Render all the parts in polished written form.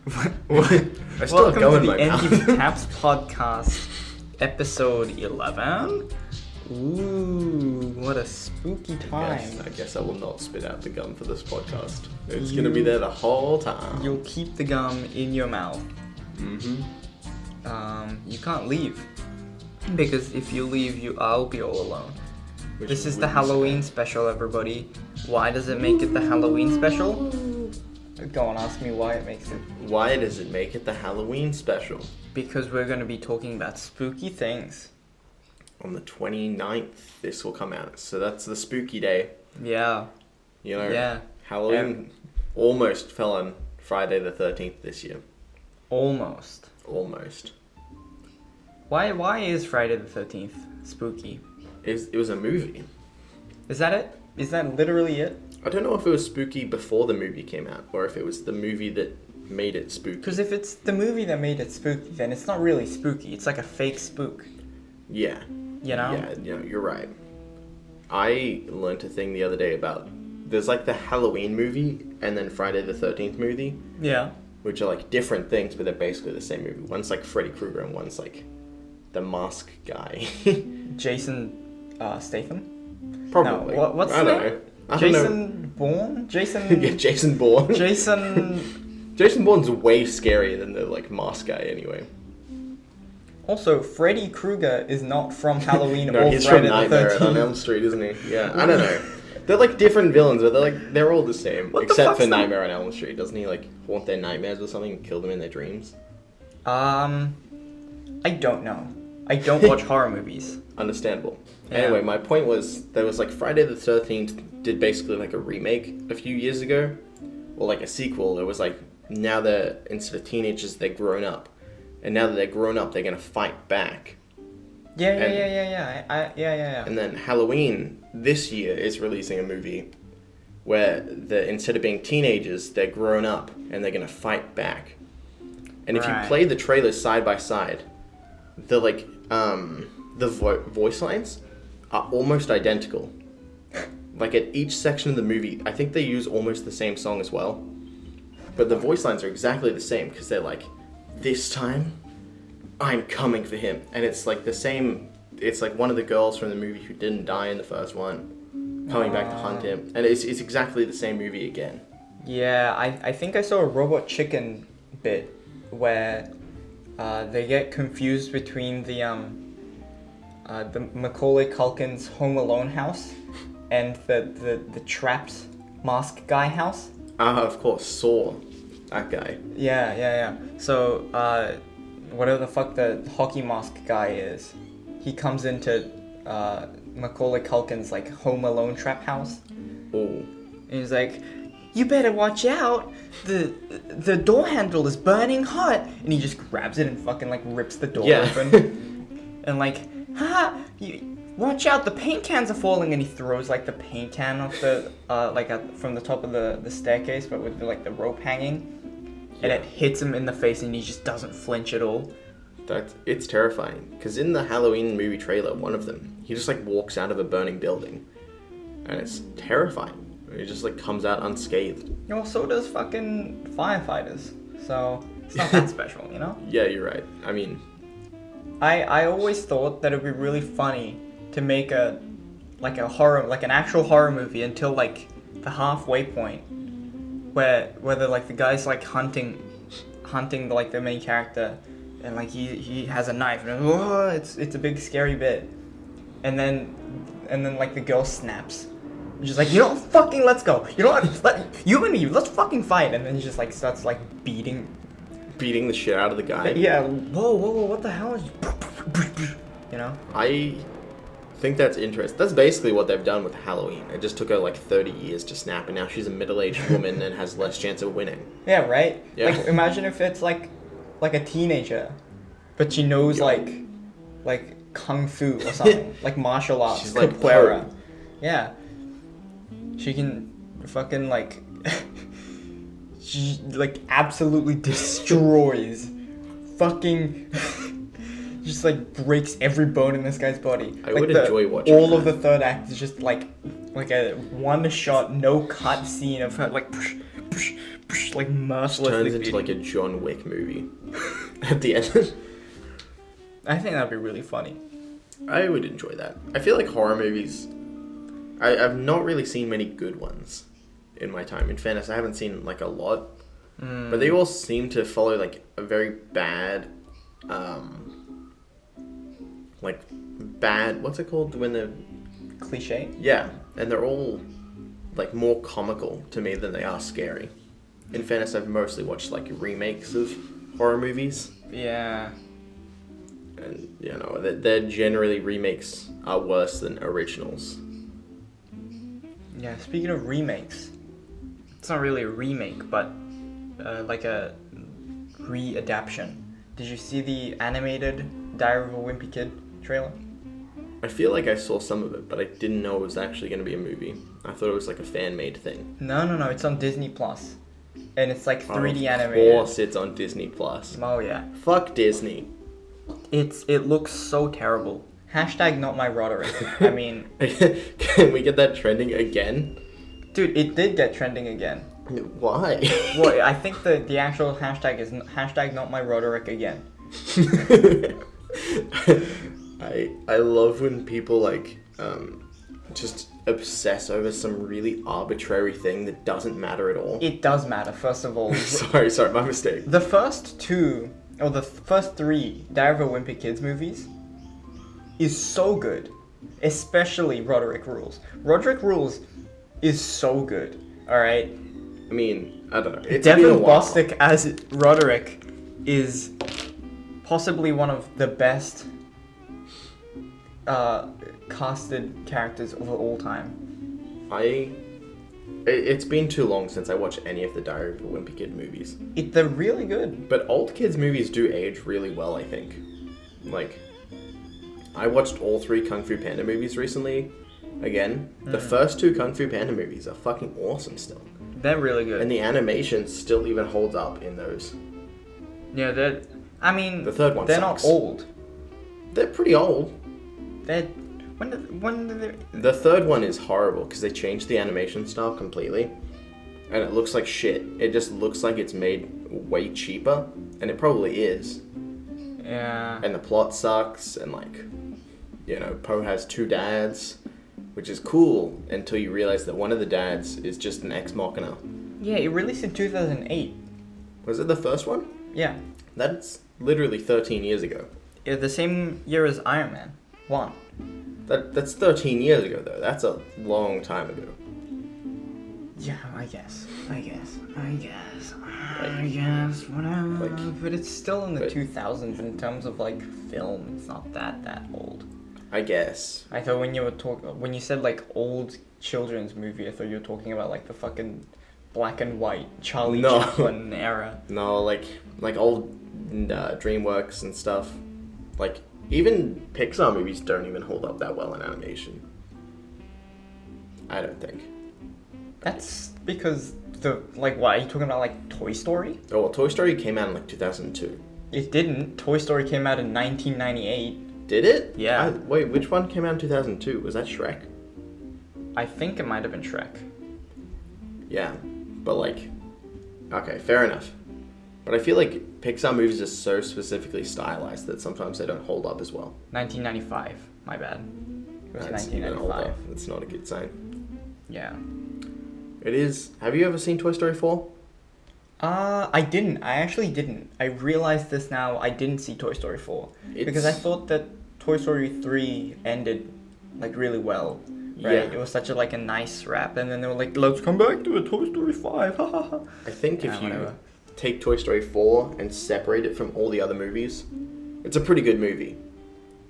I still Welcome have gum to in the my mouth. NTVTaps podcast, episode 11. Ooh, what a spooky time. I guess I will not spit out the gum for this podcast. It's gonna be there the whole time. You'll keep the gum in your mouth. You can't leave. Because if you leave, I'll be all alone. This is the Halloween special, everybody. Why does it make it the Halloween special? Go on, ask me why it makes it. Why does it make it the Halloween special? Because we're going to be talking about spooky things. On the 29th, this will come out. So that's the spooky day. Yeah. You know, Yeah. Halloween almost fell on Friday the 13th this year. Almost. Almost. Why is Friday the 13th spooky? It was a movie. Is that it? Is that literally it? I don't know if it was spooky before the movie came out, or if it was the movie that made it spooky. Because if it's the movie that made it spooky, then it's not really spooky. It's like a fake spook. Yeah. You know? Yeah, you're right. I learned a thing the other day about, there's like the Halloween movie and then Friday the 13th movie. Yeah. Which are like different things, but they're basically the same movie. One's like Freddy Krueger and one's like the mask guy. Jason Statham? Probably. No, what's I the don't name? know. I don't know. Jason Bourne? Jason... Yeah, Jason Bourne. Jason Bourne's way scarier than the like mask guy anyway. Also, Freddy Krueger is not from Halloween No, or he's Friday from the Nightmare 13th. on Elm Street, isn't he? Yeah, I don't know. They're like different villains, but they're all the same. What the Except fuck's for that? Nightmare on Elm Street. Doesn't he like haunt their nightmares or something and kill them in their dreams? I don't know. I don't watch horror movies. Understandable. Yeah. Anyway, my point was, there was like Friday the 13th did basically like a remake a few years ago. Or like a sequel. It was like, now they're, instead of teenagers, they're grown up. And now that they're grown up, they're gonna fight back. Yeah. Yeah. And then Halloween this year is releasing a movie where instead of being teenagers, they're grown up and they're gonna fight back. And if you Right. play the trailers side by side, the like voice lines are almost identical. Like at each section of the movie, I think they use almost the same song as well. But the voice lines are exactly the same because they're like, this time, I'm coming for him. And it's like the same, it's like one of the girls from the movie who didn't die in the first one coming back to hunt him. And it's exactly the same movie again. Yeah, I think I saw a Robot Chicken bit where they get confused between the Macaulay Culkin's Home Alone house and the Trapped mask guy house. Of course, Saw, that guy. Yeah. So, whatever the fuck the hockey mask guy is, he comes into Macaulay Culkin's like Home Alone trap house. Oh. And he's like, you better watch out. The door handle is burning hot. And he just grabs it and fucking like rips the door open. And like, watch out, the paint cans are falling. And he throws like the paint can off the from the top of the staircase, but with like the rope hanging. And it hits him in the face and he just doesn't flinch at all. It's terrifying. Because in the Halloween movie trailer, one of them, he just like walks out of a burning building. And it's terrifying. He just like comes out unscathed. Well, so does fucking firefighters. So it's not that special, you know? Yeah, you're right. I mean, I always thought that it'd be really funny to make an actual horror movie until like the halfway point, where the guy's like hunting like the main character, and like he has a knife and it's a big scary bit, and then like the girl snaps. She's like, you know what, fucking let's go. You know what, you and me, let's fucking fight. And then he just like starts like beating the shit out of the guy. Yeah, whoa, what the hell is... You know? I think that's interesting. That's basically what they've done with Halloween. It just took her like 30 years to snap, and now she's a middle-aged woman and has less chance of winning. Yeah, right? Yeah. Like, imagine if it's like a teenager, but she knows like kung fu or something, like martial arts, She's like capoeira. Poe. Yeah. She can fucking like... she like absolutely destroys fucking... just like breaks every bone in this guy's body. I like would enjoy watching all that. of the third act is just like a one shot, no cut scene of her like like mercilessly Turns into beating. like a John Wick movie at the end. I think that'd be really funny. I would enjoy that. I feel like horror movies, I've not really seen many good ones in my time. In fairness, I haven't seen like a lot, but they all seem to follow like a very bad, like bad. What's it called when the Cliche. Yeah, and they're all like more comical to me than they are scary. In fairness, I've mostly watched like remakes of horror movies, Yeah. and you know they're generally remakes are worse than originals. Yeah. Speaking of remakes, it's not really a remake, but like a readaptation. Did you see the animated Diary of a Wimpy Kid trailer? I feel like I saw some of it, but I didn't know it was actually going to be a movie. I thought it was like a fan-made thing. No. It's on Disney Plus, and it's like 3D Of animated. course, it's on Disney Plus. Oh yeah. Fuck Disney. It looks so terrible. Hashtag not my Roderick. I mean, Can we get that trending again? dude, it did get trending again. Why? Well, I think the actual hashtag is hashtag not my Roderick again. I love when people like just obsess over some really arbitrary thing that doesn't matter at all. It does matter, first of all. sorry, my mistake. The first two, or the first three Diary of a Wimpy Kids movies is so good. Especially Roderick Rules. Roderick Rules is so good, alright? I mean, I don't know. It's been a Devin while. Bostick as Roderick is possibly one of the best casted characters of all time. It's been too long since I watched any of the Diary of a Wimpy Kid movies. They're really good. But old kids movies do age really well, I think. Like, I watched all 3 Kung Fu Panda movies recently. Again, the first 2 Kung Fu Panda movies are fucking awesome still. They're really good. And the animation still even holds up in those. Yeah, they're... I mean, The third one they're sucks. not old. They're pretty old. They're... When did they... The third one is horrible because they changed the animation style completely. And it looks like shit. It just looks like it's made way cheaper. And it probably is. Yeah. And the plot sucks. And like, you know, Poe has 2 dads. Which is cool until you realize that one of the dads is just an ex machina. Yeah, it released in 2008. Was it the first one? Yeah. That's literally 13 years ago. The same year as Iron Man 1. That's 13 years ago though. That's a long time ago. Yeah, I guess, whatever. But it's still in the 2000s in terms of like film. It's not that old. I guess. I thought when you said like old children's movie, I thought you were talking about like the fucking black and white Charlie No. Chaplin era. No, like old DreamWorks and stuff. Like even Pixar movies don't even hold up that well in animation. I don't think. That's because what are you talking about, like Toy Story? Oh well, Toy Story came out in like 2002. It didn't. Toy Story came out in 1998. Did it? Yeah. Wait, which one came out in 2002? Was that Shrek? I think it might have been Shrek. Yeah, but like, okay, fair enough. But I feel like Pixar movies are so specifically stylized that sometimes they don't hold up as well. 1995. My bad. It was That's even older. 1995. That's not a good sign. Yeah. It is. Have you ever seen Toy Story 4? I didn't. I actually didn't. I realized this now. I didn't see Toy Story 4 because I thought that Toy Story 3 ended like really well. Right? Yeah. It was such a nice wrap, and then they were like, "Let's come back to a Toy Story 5." Ha ha ha. I think if you whatever. take Toy Story 4 and separate it from all the other movies, it's a pretty good movie.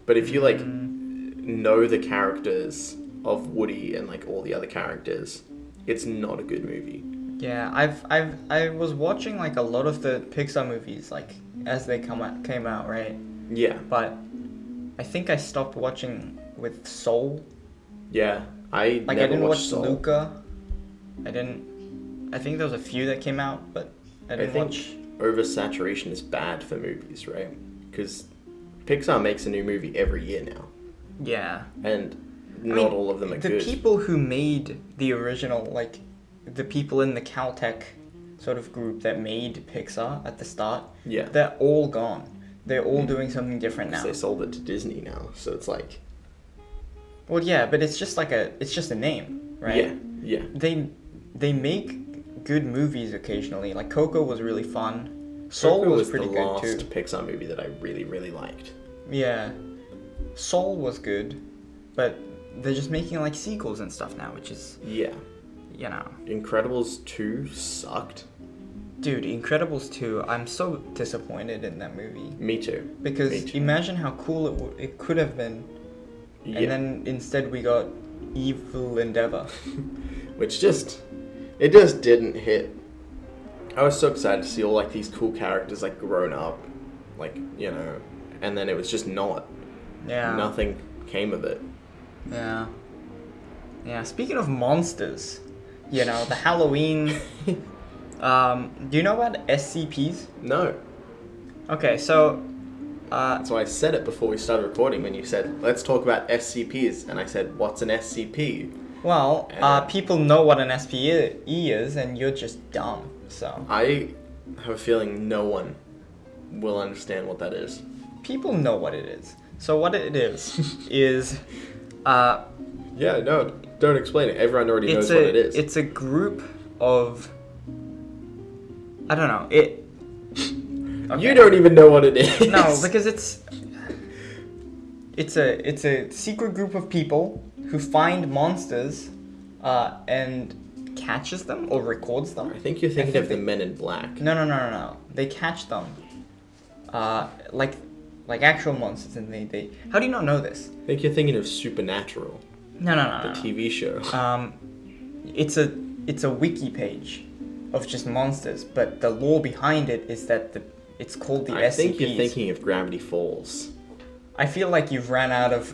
But if you like know the characters of Woody and like all the other characters, it's not a good movie. Yeah, I was watching like a lot of the Pixar movies like as they came out, right? Yeah. But I think I stopped watching with Soul. Yeah. I Like never I didn't watch watched Soul. Luca. I think there was a few that came out, but I didn't think watch. oversaturation is bad for movies, right? Because Pixar makes a new movie every year now, Yeah. and I not mean, all of them are the good. people who made the original, like the people in the Caltech sort of group that made Pixar at the start, Yeah. they're all gone. They're all doing something different now. They sold it to Disney now, so it's like. Well, yeah, but it's just a name, right? Yeah. They make good movies occasionally. Like Coco was really fun. Soul Coco was pretty the good last too. Pixar movie that I really, really liked. Yeah, Soul was good, but they're just making like sequels and stuff now, which is Yeah. you know. Incredibles 2 sucked. Dude, Incredibles 2, I'm so disappointed in that movie. Me too. Because Me too. imagine how cool it could have been. Yeah. And then instead we got Evil Endeavor. Which just didn't hit. I was so excited to see all like these cool characters like grown up, like, you know, and then it was just not. Yeah. Nothing came of it. Yeah. Yeah, speaking of monsters, you know, the Halloween... do you know about SCPs? No. Okay, so... That's why I said it before we started recording when you said, let's talk about SCPs. And I said, what's an SCP? Well, people know what an SPE is, and you're just dumb, so... I have a feeling no one will understand what that is. People know what it is. So what it is, is... Yeah, no, don't explain it. Everyone already knows what it is. It's a group of... I don't know, Okay. You don't even know what it is. No, because it's a secret group of people who find monsters and catches them or records them. I think you're thinking of the Men in Black. No. They catch them. Like actual monsters, and they how do you not know this? I think you're thinking of Supernatural, No. the TV show. It's a wiki page of just monsters, but the lore behind it is that it's called the SCPs. I think you're thinking of Gravity Falls. I feel like you've ran out of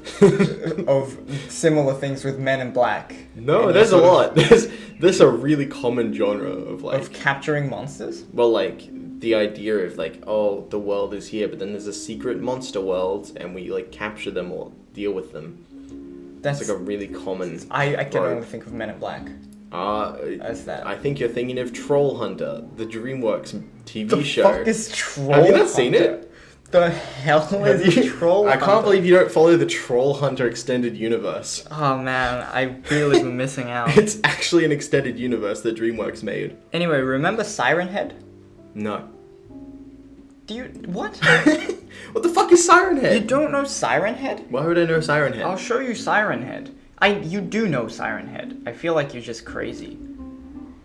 of similar things with Men in Black. No, And there's a sort of- lot. There's a really common genre of like, of capturing monsters. well, like the idea of like, oh, the world is here, but then there's a secret monster world, and we like capture them or deal with them. That's It's like a really common. I can trope. only think of Men in Black as that. I think you're thinking of Troll Hunter, the DreamWorks TV The show. fuck is Troll Have you not Hunter? seen it? The hell is Troll I Hunter? can't believe you don't follow the Troll Hunter extended universe. Oh man, I really been missing out. It's actually an extended universe that DreamWorks made. Anyway, remember Siren Head? No. Do you what? What the fuck is Siren Head? You don't know Siren Head? Why would I know Siren Head? I'll show you Siren Head. You do know Siren Head. I feel like you're just crazy.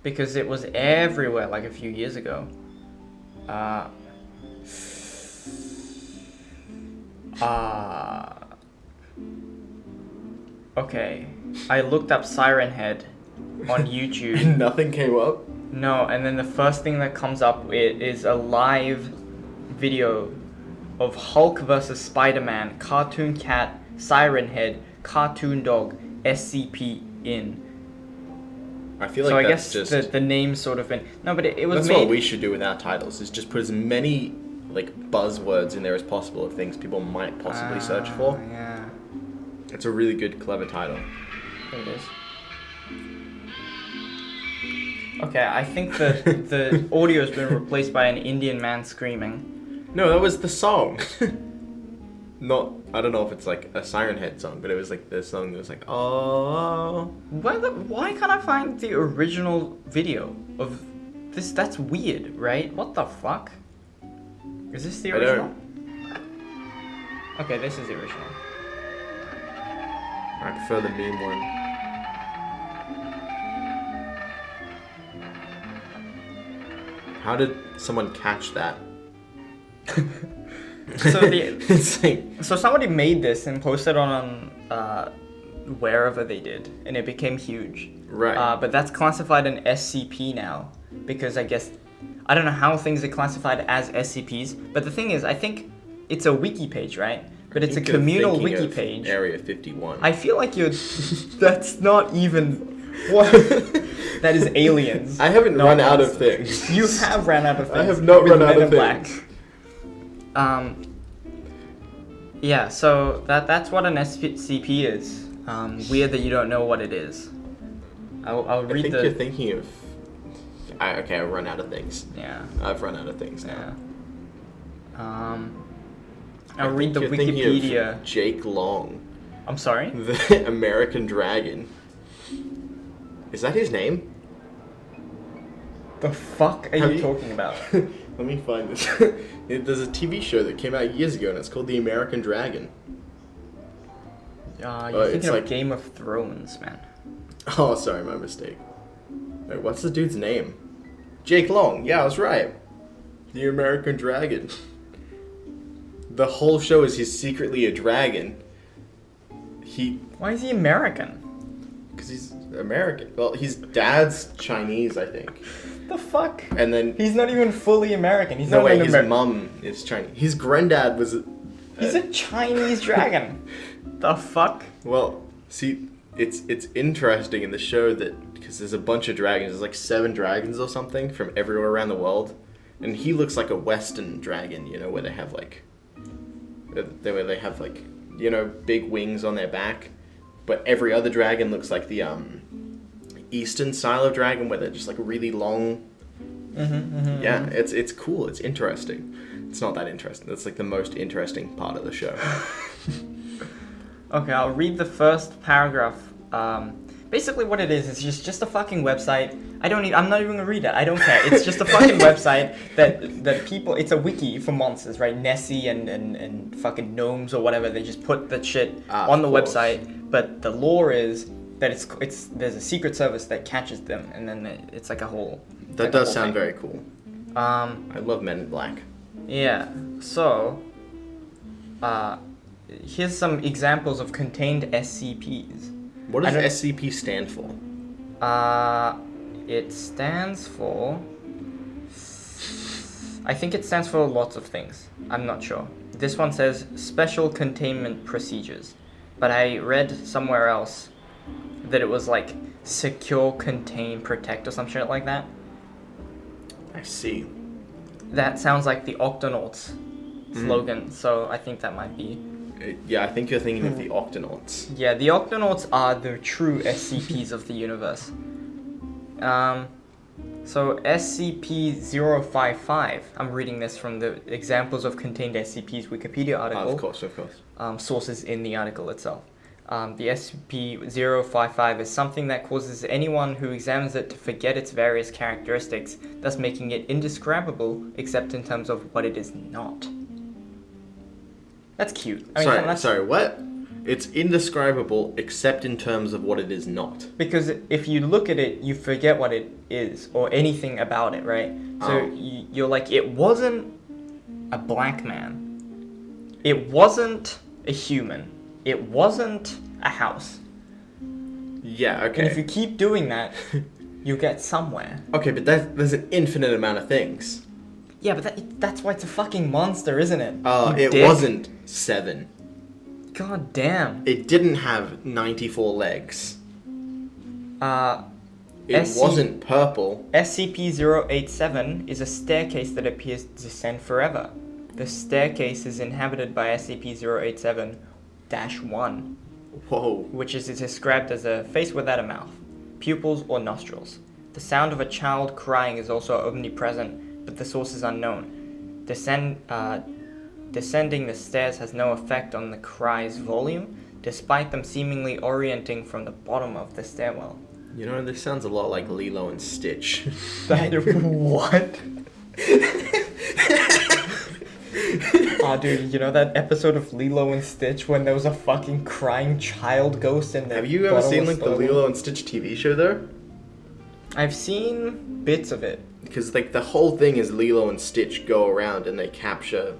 Because it was everywhere like a few years ago. Okay. I looked up Siren Head on YouTube. Nothing came up. No, and then the first thing that comes up is a live video of Hulk versus Spider-Man, Cartoon Cat, Siren Head, Cartoon Dog, SCP in. I feel like So I that's guess just. the name's sort of been... No, but it was That's made... what we should do with our titles, is just put as many like buzzwords in there as possible of things people might possibly search for. Yeah, It's a really good, clever title. it is. Okay, I think the audio's been replaced by an Indian man screaming. No, that was the song. Not, I don't know if it's like a Siren Head song, but it was like the song that was like, oh. Why can't I find the original video of this? That's weird, right? What the fuck? Is this the I don't- original? Okay, this is the original. I prefer the meme one. How did someone catch that? So It's like, so somebody made this and posted on wherever they did, and it became huge. right. But that's classified an SCP now because I guess I don't know how things are classified as SCPs. But the thing is, I think it's a wiki page, right? But it's a think you're communal thinking wiki of page. Area 51. I feel like you're. That's not even. What? That is aliens. I haven't not run out of monsters. things. You have ran out of things. I have not with run out Men of in Black. things. Yeah, so that's what an SCP is. Weird that you don't know what it is. I'll I read think the. you're thinking of Okay, I've run out of things. Yeah. I've run out of things now. Yeah. I I'll read think the you're thinking of Wikipedia. Jake Long, I'm sorry? the American Dragon. Is that his name? The fuck are you talking about? Let me find this. There's a TV show that came out years ago, and it's called The American Dragon. You're it's thinking like- of Game of Thrones, man. Oh, sorry, my mistake. Wait, what's the dude's name? Jake Long. Yeah, I was right. The American Dragon. The whole show is he's secretly a dragon. Why is he American? Because he's American. Well, his dad's Chinese, I think. The fuck? And then... He's not even fully American. He's No, not wait, an his American. mum is Chinese. His granddad was... He's a Chinese dragon. The fuck? Well, see, it's interesting in the show that... Because there's a bunch of dragons. There's like 7 dragons or something from everywhere around the world. And he looks like a Western dragon, you know, where they have like... Where they have like, you know, big wings on their back. But every other dragon looks like the Eastern style of dragon, where they're just like really long. Yeah, it's cool. It's interesting. It's not that interesting. That's like the most interesting part of the show. Okay, I'll read the first paragraph. Basically what it is just a fucking website. I'm not even gonna read it. I don't care. It's just a fucking website that people, it's a wiki for monsters, right? Nessie and fucking gnomes or whatever, they just put that shit on the website. But the lore is that there's a secret service that catches them, and then it's like a whole... That does sound very cool. I love Men in Black. Yeah, so... here's some examples of contained SCPs. What does SCP stand for? It stands for... I think it stands for lots of things. I'm not sure. This one says Special Containment Procedures. But I read somewhere else that it was like Secure, Contain, Protect or some shit like that. I see. That sounds like the Octonauts slogan, so I think that might be... Yeah, I think you're thinking of the Octonauts. Yeah, the Octonauts are the true SCPs of the universe. So SCP-055, I'm reading this from the Examples of Contained SCPs Wikipedia article. Of course. Sources in the article itself. The SCP-055 is something that causes anyone who examines it to forget its various characteristics, thus making it indescribable except in terms of what it is not. That's cute. Sorry, what? It's indescribable except in terms of what it is not. Because if you look at it, you forget what it is, or anything about it, right? So you're like, it wasn't a black man. It wasn't a human. It wasn't a house. Yeah, okay. And if you keep doing that, you get somewhere. Okay, but there's an infinite amount of things. Yeah, but that's why it's a fucking monster, isn't it? It wasn't 7. God damn. It didn't have 94 legs. It SC wasn't purple. SCP-087 is a staircase that appears to descend forever. The staircase is inhabited by SCP-087-1, Whoa. which is described as a face without a mouth, pupils, or nostrils. The sound of a child crying is also omnipresent, but the source is unknown. Descending the stairs has no effect on the cry's volume, despite them seemingly orienting from the bottom of the stairwell. You know, this sounds a lot like Lilo and Stitch. What? Oh, dude, you know that episode of Lilo and Stitch when there was a fucking crying child ghost in the Have you ever seen like the bottom? Lilo and Stitch TV show though? I've seen bits of it. Because like the whole thing is Lilo and Stitch go around and they capture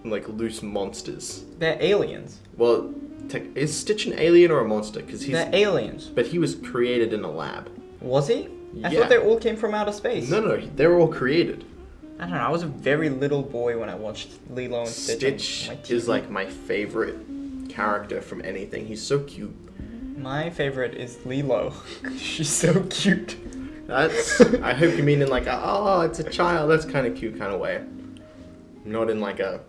like loose monsters. They're aliens. Well, is Stitch an alien or a monster? Because They're aliens. But he was created in a lab. Was he? I Yeah. thought they all came from outer space. No, they were all created. I don't know, I was a very little boy when I watched Lilo and Stitch. Stitch on my TV. is like my favorite character from anything. He's so cute. My favorite is Lilo. She's so cute. That's. I hope you mean in like it's a child. That's kind of cute kind of way. Not in like a.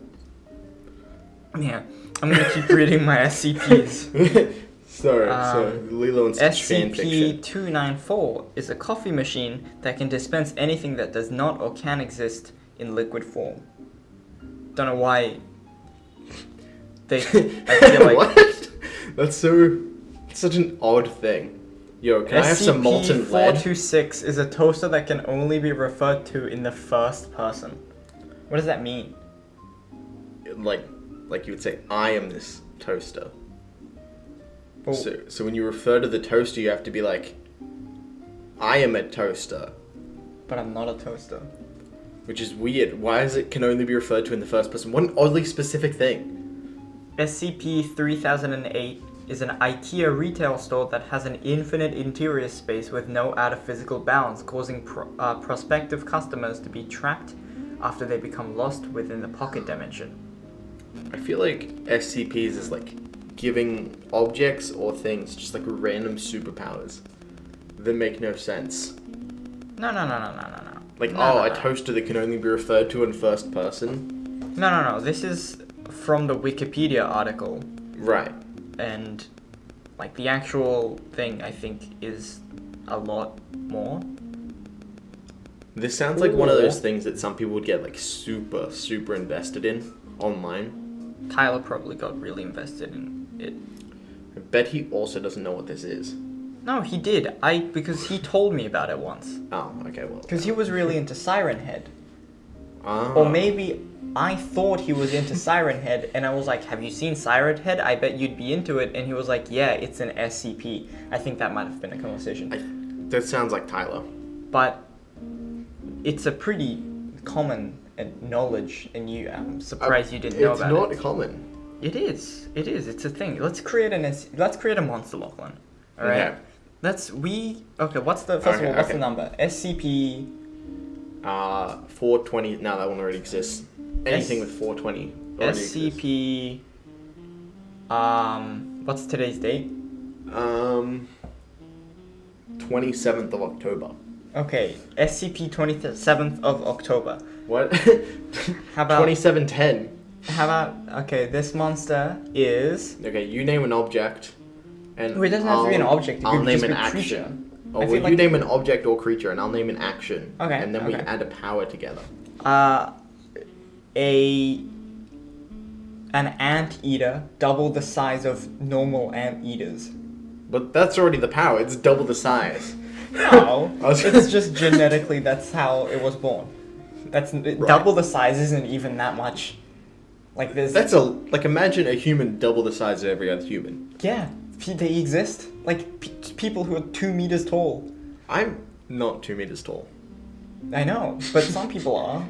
Yeah, I'm gonna keep reading my SCPs. So Lilo and Stitch fan fiction. SCP-294 is a coffee machine that can dispense anything that does not or can exist in liquid form. Don't know why I feel like... What? That's such an odd thing. Yo, can I have some molten lead? SCP-426 is a toaster that can only be referred to in the first person. What does that mean? Like you would say, I am this toaster. Oh. So when you refer to the toaster, you have to be like, I am a toaster. But I'm not a toaster. Which is weird. Why is it can only be referred to in the first person? What an oddly specific thing. SCP-3008 is an IKEA retail store that has an infinite interior space with no outer physical bounds, causing prospective customers to be trapped after they become lost within the pocket dimension. I feel like SCPs is like giving objects or things just like random superpowers that make no sense. No. Like, a toaster that can only be referred to in first person? No. This is from the Wikipedia article. Right. And, like, the actual thing, I think, is a lot more. This sounds like one of those things that some people would get, like, super invested in online. Tyler probably got really invested in it. I bet he also doesn't know what this is. No, he did. Because he told me about it once. Oh, okay, well. Because he was really into Siren Head. Ah. Or maybe I thought he was into Siren Head, and I was like, have you seen Siren Head? I bet you'd be into it. And he was like, yeah, it's an SCP. I think that might have been a conversation. That sounds like Tyler. But it's a pretty common knowledge, and I'm surprised you didn't know about it. It's not common. It is. It's a thing. Let's create a monster, Lachlan. All right. Okay. What's the number? SCP 420. No, that one already exists. Anything with 420 already SCP what's today's date? 27th of October. Okay, SCP 27th of October. What? How about 2710? How about, okay, this monster is... Okay, you name an object, and it doesn't have to be an object. I'll name just an be action. Creature. Oh, well, you name an object or creature, and I'll name an action. Okay. And then we add a power together. An anteater double the size of normal anteaters. But that's already the power. It's double the size. No, it's just genetically that's how it was born. Double the size isn't even that much. Like there's. Imagine a human double the size of every other human. Yeah, they exist. Like people who are 2 meters tall. I'm not 2 meters tall. I know, but some people are.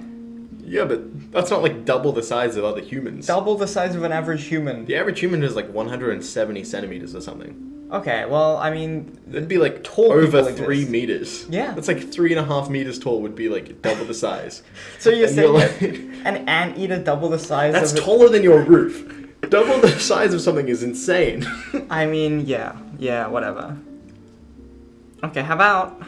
Yeah, but that's not like double the size of other humans. Double the size of an average human. The average human is like 170 centimeters or something. Okay, well, I mean... It'd be like tall over 3 meters. Yeah. That's like 3.5 meters tall would be like double the size. So you're saying an anteater double the size That's taller than your roof. Double the size of something is insane. I mean, yeah, whatever. Okay, how about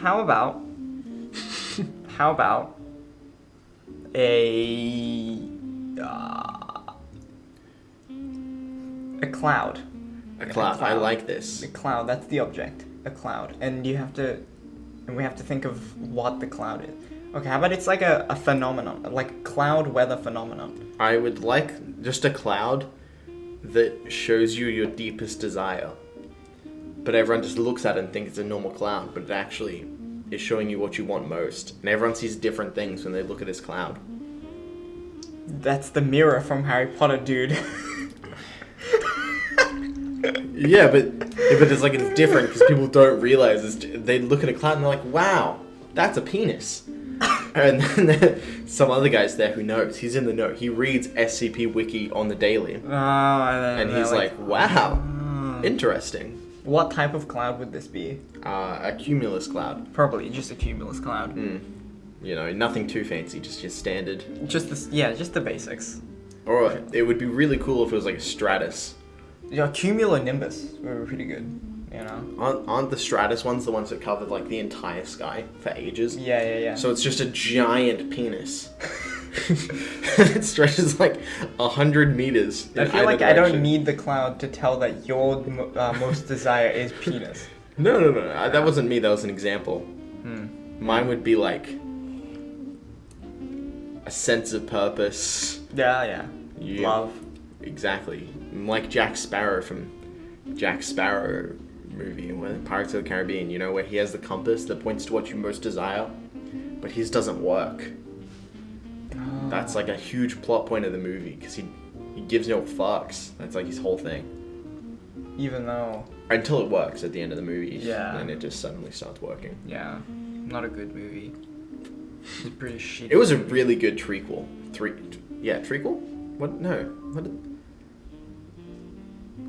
a cloud. A cloud. I like this. A cloud. That's the object. A cloud, and we have to think of what the cloud is. Okay, how about it's like a phenomenon, like cloud weather phenomenon. I would like just a cloud that shows you your deepest desire, but everyone just looks at it and thinks it's a normal cloud, but it actually is showing you what you want most, and everyone sees different things when they look at this cloud. That's the mirror from Harry Potter, dude. Yeah, but it's like it's different because people don't realize they look at a cloud and they're like, "Wow, that's a penis." And then some other guy's there who knows. He's in the know. He reads SCP Wiki on the daily, and he's like, "Wow, interesting." What type of cloud would this be? A cumulus cloud. Probably just a cumulus cloud. You know, nothing too fancy, just your standard. Just the basics. Or it would be really cool if it was like a stratus. Yeah, cumulonimbus were pretty good, you know. Aren't the stratus ones the ones that covered like the entire sky for ages? Yeah. So it's just a giant penis. It stretches like 100 meters. I feel like I don't need the cloud to tell that your most desire is penis. No. That wasn't me. That was an example. Hmm. Mine would be like a sense of purpose. Yeah. Love. Exactly. Like Jack Sparrow from Jack Sparrow movie, Pirates of the Caribbean, you know, where he has the compass that points to what you most desire, but his doesn't work. Oh. That's like a huge plot point of the movie, because he gives no fucks. That's like his whole thing. Even though... Until it works at the end of the movie. Yeah. And it just suddenly starts working. Yeah. Not a good movie. It's pretty shitty. It was a really good trequel. Trequel? What? No. What?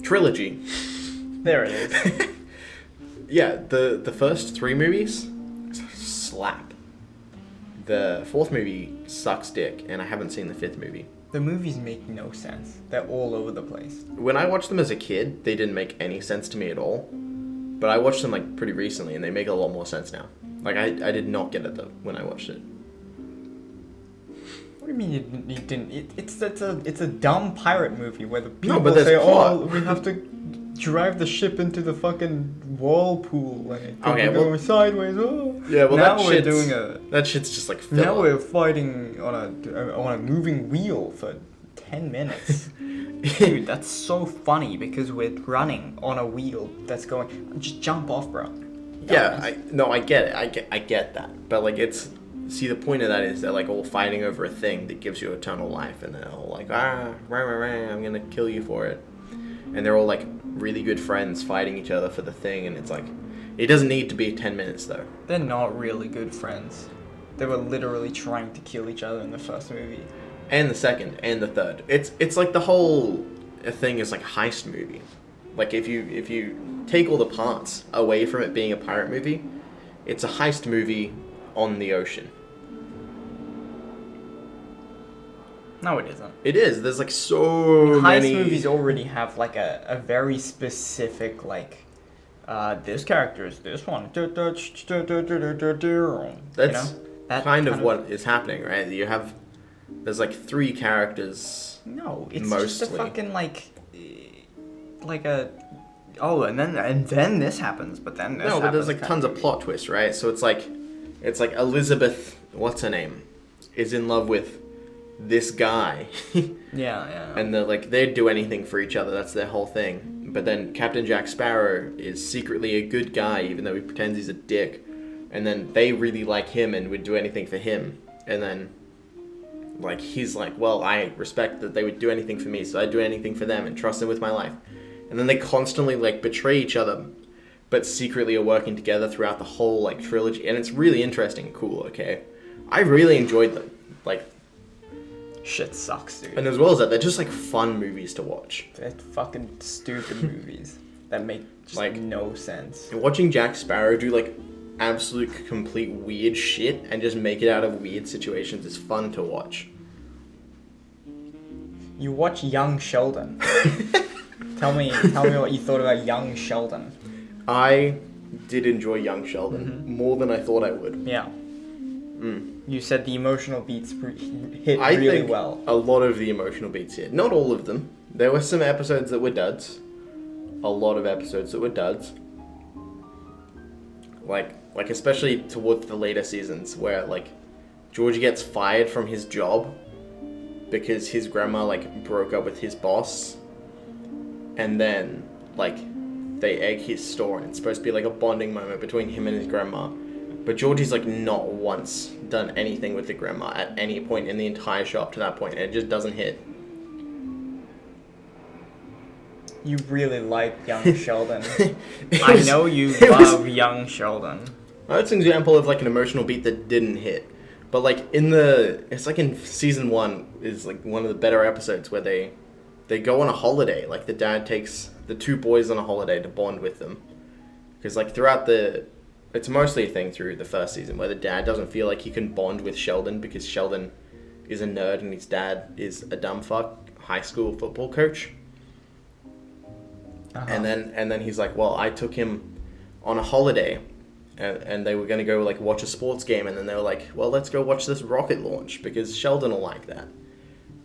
Trilogy. There it is. Yeah, the first 3 movies slap. The 4th movie sucks dick, and I haven't seen the 5th movie. The movies make no sense. They're all over the place. When I watched them as a kid, they didn't make any sense to me at all. But I watched them like pretty recently, and they make a lot more sense now. Like I did not get it though when I watched it. What do you mean you didn't? It's a dumb pirate movie where the people but there's say, plot. "Oh, we have to drive the ship into the fucking whirlpool and it's going sideways." Oh. Yeah, well now we're doing that shit's just like filler. Now we're fighting on a moving wheel for 10 minutes. Dude, that's so funny because we're running on a wheel that's going. Just jump off, bro. Yeah, I get it. I get that. But like see, the point of that is they're like all fighting over a thing that gives you eternal life, and they're all like, I'm gonna kill you for it. And they're all like really good friends fighting each other for the thing, and it's like, it doesn't need to be 10 minutes though. They're not really good friends. They were literally trying to kill each other in the first movie. And the second, and the third. It's like the whole thing is like a heist movie. Like if you take all the parts away from it being a pirate movie, it's a heist movie on the ocean. No, it isn't. It is. There's like so many... Heist movies already have like a very specific like, this character is this one. That's That kind of what is happening, right? There's like 3 characters. No, it's mostly. just a fucking like a. Oh, and then this happens, but then this No, but there's happens like tons of plot twists, right? So it's like Elizabeth, what's her name, is in love with this guy. Yeah. And they'd do anything for each other. That's their whole thing. But then Captain Jack Sparrow is secretly a good guy, even though he pretends he's a dick. And then they really like him and would do anything for him. And then, like, he's like, well, I respect that they would do anything for me, so I'd do anything for them and trust them with my life. And then they constantly, like, betray each other, but secretly are working together throughout the whole, like, trilogy. And it's really interesting and cool, okay? I really enjoyed them. Like... Shit sucks, dude. And as well as that, they're just, like, fun movies to watch. They're fucking stupid movies that make just like, no sense. And watching Jack Sparrow do, like, absolute, complete weird shit and just make it out of weird situations is fun to watch. You watch Young Sheldon. Tell me what you thought about Young Sheldon. I did enjoy Young Sheldon more than I thought I would. Yeah. You said the emotional beats hit I really think well. a lot of the emotional beats hit. Not all of them. There were some episodes that were duds. A lot of episodes that were duds. Like especially towards the later seasons where, like, George gets fired from his job because his grandma, like, broke up with his boss. And then, like, they egg his store, and it's supposed to be, like, a bonding moment between him and his grandma. But Georgie's, like, not once done anything with the grandma at any point in the entire show up to that point, and it just doesn't hit. You really like Young Sheldon. I know you love Young Sheldon. That's an example of, like, an emotional beat that didn't hit. But, like, it's like in season 1 is, like, one of the better episodes where they go on a holiday. Like, the dad takes the 2 boys on a holiday to bond with them. Because, like, it's mostly a thing through the first season where the dad doesn't feel like he can bond with Sheldon because Sheldon is a nerd and his dad is a dumb fuck high school football coach. Uh-huh. And then he's like, well, I took him on a holiday and they were going to go like watch a sports game, and then they were like, well, let's go watch this rocket launch because Sheldon will like that.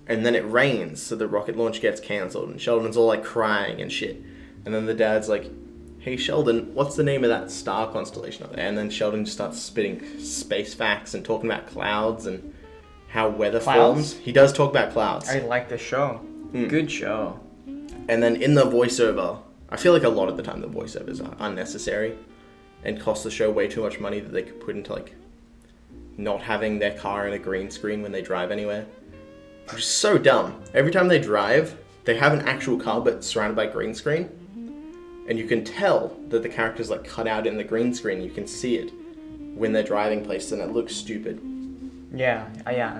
And then it rains, so the rocket launch gets cancelled, and Sheldon's all like crying and shit. And then the dad's like, hey Sheldon, what's the name of that star constellation up there? And then Sheldon just starts spitting space facts and talking about clouds and how weather forms. He does talk about clouds. I like the show. Good show. And then in the voiceover, I feel like a lot of the time the voiceovers are unnecessary and cost the show way too much money that they could put into like not having their car in a green screen when they drive anywhere. Which is so dumb. Every time they drive, they have an actual car but surrounded by green screen. And you can tell that the character's like cut out in the green screen. You can see it when they're driving places, and it looks stupid. Yeah.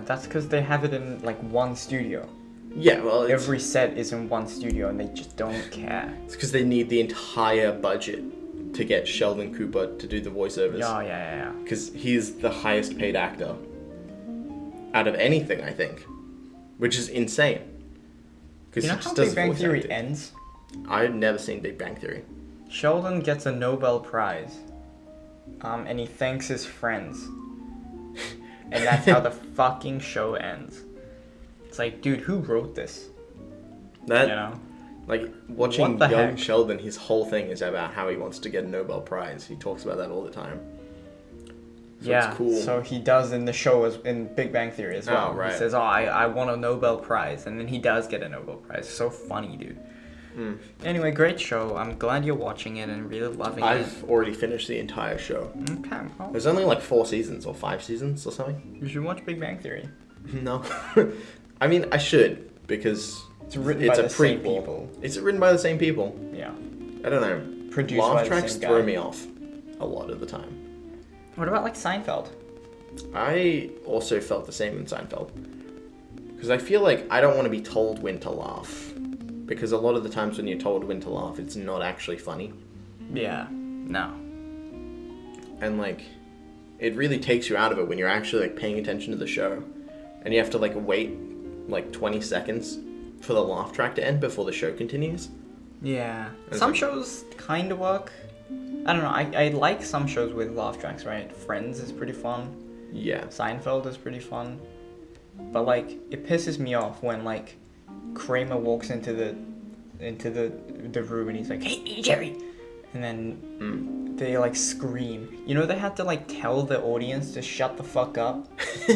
That's because they have it in like one studio. Yeah, well, every set is in one studio, and they just don't care. It's because they need the entire budget to get Sheldon Cooper to do the voiceovers. Yeah. Because he's the highest paid actor out of anything, I think, which is insane. You know how Big Bang Theory ends? I've never seen Big Bang Theory. Sheldon gets a Nobel Prize, and he thanks his friends, and that's how the fucking show ends. It's like, dude, who wrote this? That, you know, like watching young Sheldon, his whole thing is about how he wants to get a Nobel Prize. He talks about that all the time. So yeah, it's cool. So he does in the show in Big Bang Theory as well. Oh, right. He says, I want a Nobel Prize, and then he does get a Nobel Prize. So funny, dude. Anyway, great show. I'm glad you're watching it and really loving it. I've already finished the entire show. Okay. Well, there's only like 4 seasons or 5 seasons or something. You should watch Big Bang Theory. No. I mean, I should, because it's written by the same people. It's written by the same people. Yeah. I don't know. Produced Laugh by the tracks same guy. throw me off a lot of the time. What about like Seinfeld? I also felt the same in Seinfeld. Because I feel like I don't want to be told when to laugh. Because a lot of the times when you're told when to laugh, it's not actually funny. Yeah. No. And like, it really takes you out of it when you're actually like paying attention to the show. And you have to like wait like 20 seconds for the laugh track to end before the show continues. Yeah. Some shows kind of work. I don't know. I like some shows with laugh tracks, right? Friends is pretty fun. Yeah. Seinfeld is pretty fun. But like, it pisses me off when like Kramer walks into the room and he's like, "Hey, Jerry," and then they like scream. You know, they had to like tell the audience to shut the fuck up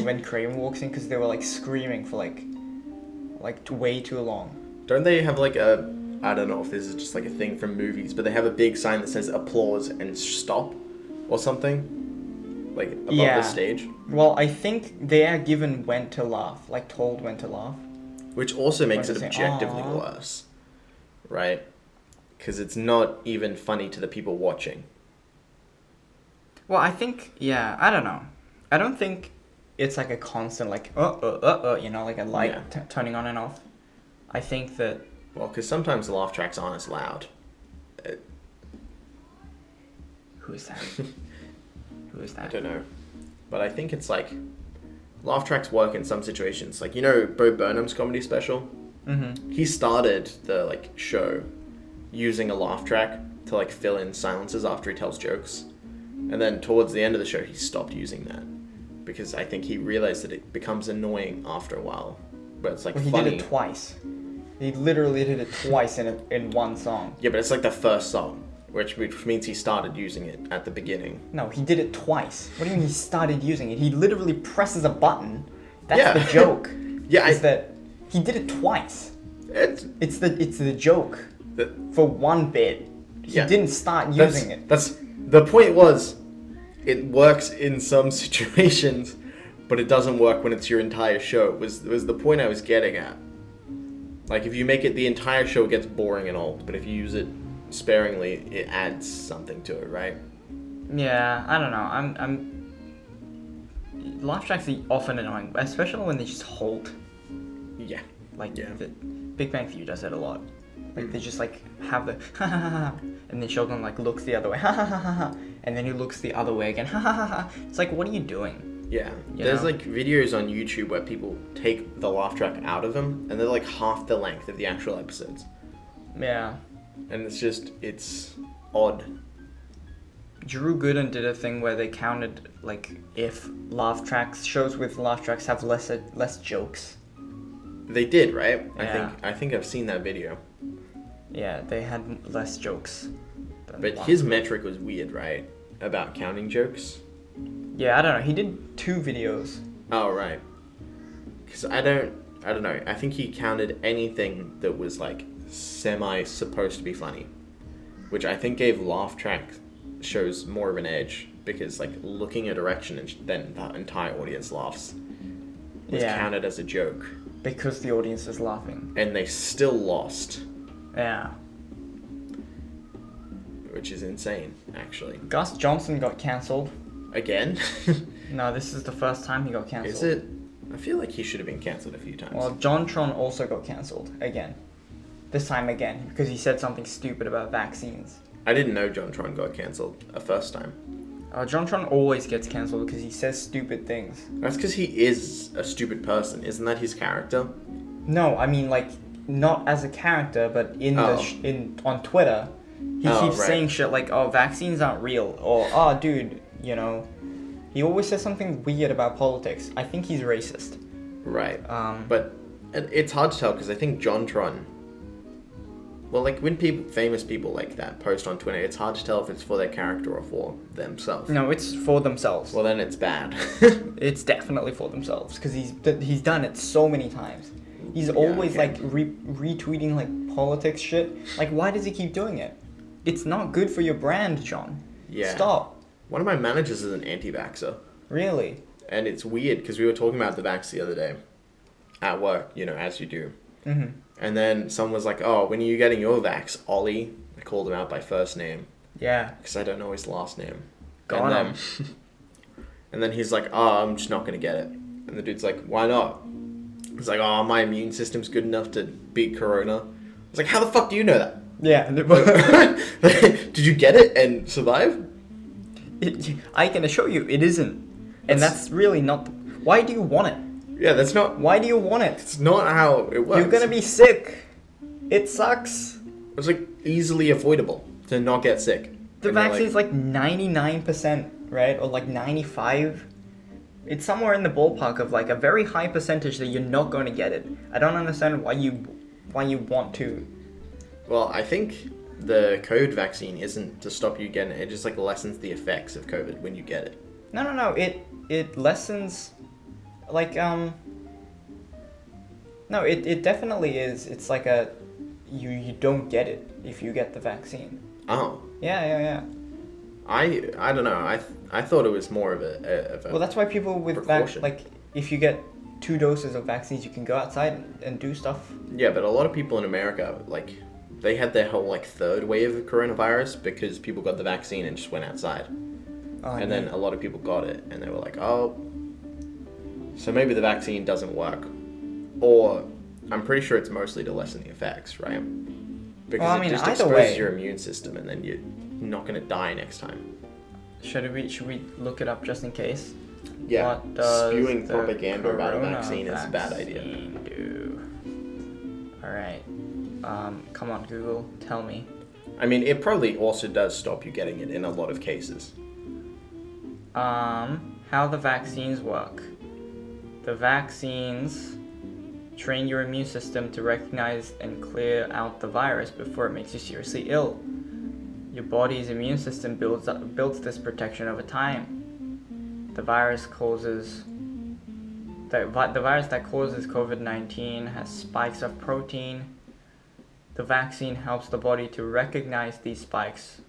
when Kramer walks in because they were like screaming for like way too long. Don't they have like a, I don't know if this is just like a thing from movies, but they have a big sign that says applause and stop or something like above the stage? Well, I think they are given when to laugh, like told when to laugh. Which also makes it objectively worse, right? Because it's not even funny to the people watching. Well, I think, I don't know. I don't think it's like a constant, like, you know, like a light turning on and off. I think that... Well, because sometimes the laugh tracks aren't as loud. Who is that? Who is that? I don't know. But I think it's like... Laugh tracks work in some situations. Like, you know Bo Burnham's comedy special? Mm-hmm. He started the, like, show using a laugh track to, like, fill in silences after he tells jokes. And then towards the end of the show, he stopped using that. Because I think he realized that it becomes annoying after a while. But it's, like, he funny. did it twice. He literally did it twice in one song. Yeah, but it's, like, the first song. Which means he started using it at the beginning. No, he did it twice. What do you mean he started using it? He literally presses a button. That's the joke. Is that he did it twice. It's the joke. For one bit. He didn't start using it. That's the point was, it works in some situations, but it doesn't work when it's your entire show. Was the point I was getting at. Like, if you make it the entire show, it gets boring and old. But if you use it sparingly, it adds something to it, right? Yeah, I don't know. I'm laugh tracks are often annoying, especially when they just hold. Yeah. Like the Big Bang Theory does that a lot. Like they just like have the ha ha ha ha, and then Sheldon like looks the other way, ha ha ha ha ha, and then he looks the other way again, ha ha ha ha. It's like, what are you doing? Yeah. There's like videos on YouTube where people take the laugh track out of them, and they're like half the length of the actual episodes. Yeah. And it's odd. Drew Gooden did a thing where they counted like if shows with laugh tracks have less jokes. They did, right? Yeah. I think I've seen that video. Yeah, they had less jokes. But his metric was weird, right? About counting jokes. Yeah, I don't know. He did 2 videos. Oh, right. Because I don't know. I think he counted anything that was like semi supposed to be funny, which I think gave laugh track shows more of an edge because like looking a direction and then the entire audience laughs was counted as a joke. Because the audience is laughing. And they still lost. Yeah. Which is insane, actually. Gus Johnson got cancelled. Again? No, this is the first time he got cancelled. Is it? I feel like he should have been cancelled a few times. Well, JonTron also got cancelled again. This time again, because he said something stupid about vaccines. I didn't know JonTron got cancelled a first time. JonTron always gets cancelled because he says stupid things. That's because he is a stupid person. Isn't that his character? No, I mean like not as a character, but on Twitter, he keeps saying shit like, "Oh, vaccines aren't real," or "Oh, dude, you know." He always says something weird about politics. I think he's racist. Right. But it's hard to tell because I think JonTron. Well, like when famous people like that post on Twitter, it's hard to tell if it's for their character or for themselves. No, it's for themselves. Well, then it's bad. It's definitely for themselves because he's done it so many times. He's always like retweeting like politics shit. Like, why does he keep doing it? It's not good for your brand, John. Yeah. Stop. One of my managers is an anti-vaxxer. Really? And it's weird because we were talking about the vax the other day at work, you know, as you do. Mm-hmm. And then someone was like, "Oh, when are you getting your vax, Ollie?" I called him out by first name. Yeah. Because I don't know his last name. Got him. And then he's like, "Oh, I'm just not going to get it." And the dude's like, "Why not?" He's like, "Oh, my immune system's good enough to beat corona." I was like, "How the fuck do you know that?" Yeah. Did you get it and survive? I can assure you it isn't. And that's really not... Why do you want it? Yeah, that's not... Why do you want it? It's not how it works. You're gonna be sick. It sucks. It's like easily avoidable to not get sick. The vaccine's like 99%, right? Or like 95%. It's somewhere in the ballpark of like a very high percentage that you're not going to get it. I don't understand why you want to. Well, I think the COVID vaccine isn't to stop you getting it. It just like lessens the effects of COVID when you get it. No. It lessens, like No, it definitely is. It's like you don't get it if you get the vaccine. Oh. Yeah. I don't know. I thought it was more of a well, that's why people with like if you get 2 doses of vaccines, you can go outside and do stuff. Yeah, but a lot of people in America, like, they had their whole like 3rd wave of coronavirus because people got the vaccine and just went outside. And then a lot of people got it and they were like, "Oh, so maybe the vaccine doesn't work." Or I'm pretty sure it's mostly to lessen the effects, right? Because it just exposes your immune system and then you're not going to die next time. Should we look it up just in case? Yeah, what does spewing propaganda about a vaccine is a bad idea. Alright. Come on, Google, tell me. I mean, it probably also does stop you getting it in a lot of cases. How the vaccines work. The vaccines train your immune system to recognize and clear out the virus before it makes you seriously ill. Your body's immune system builds this protection over time. The virus that causes COVID-19 has spikes of protein. The vaccine helps the body to recognize these spikes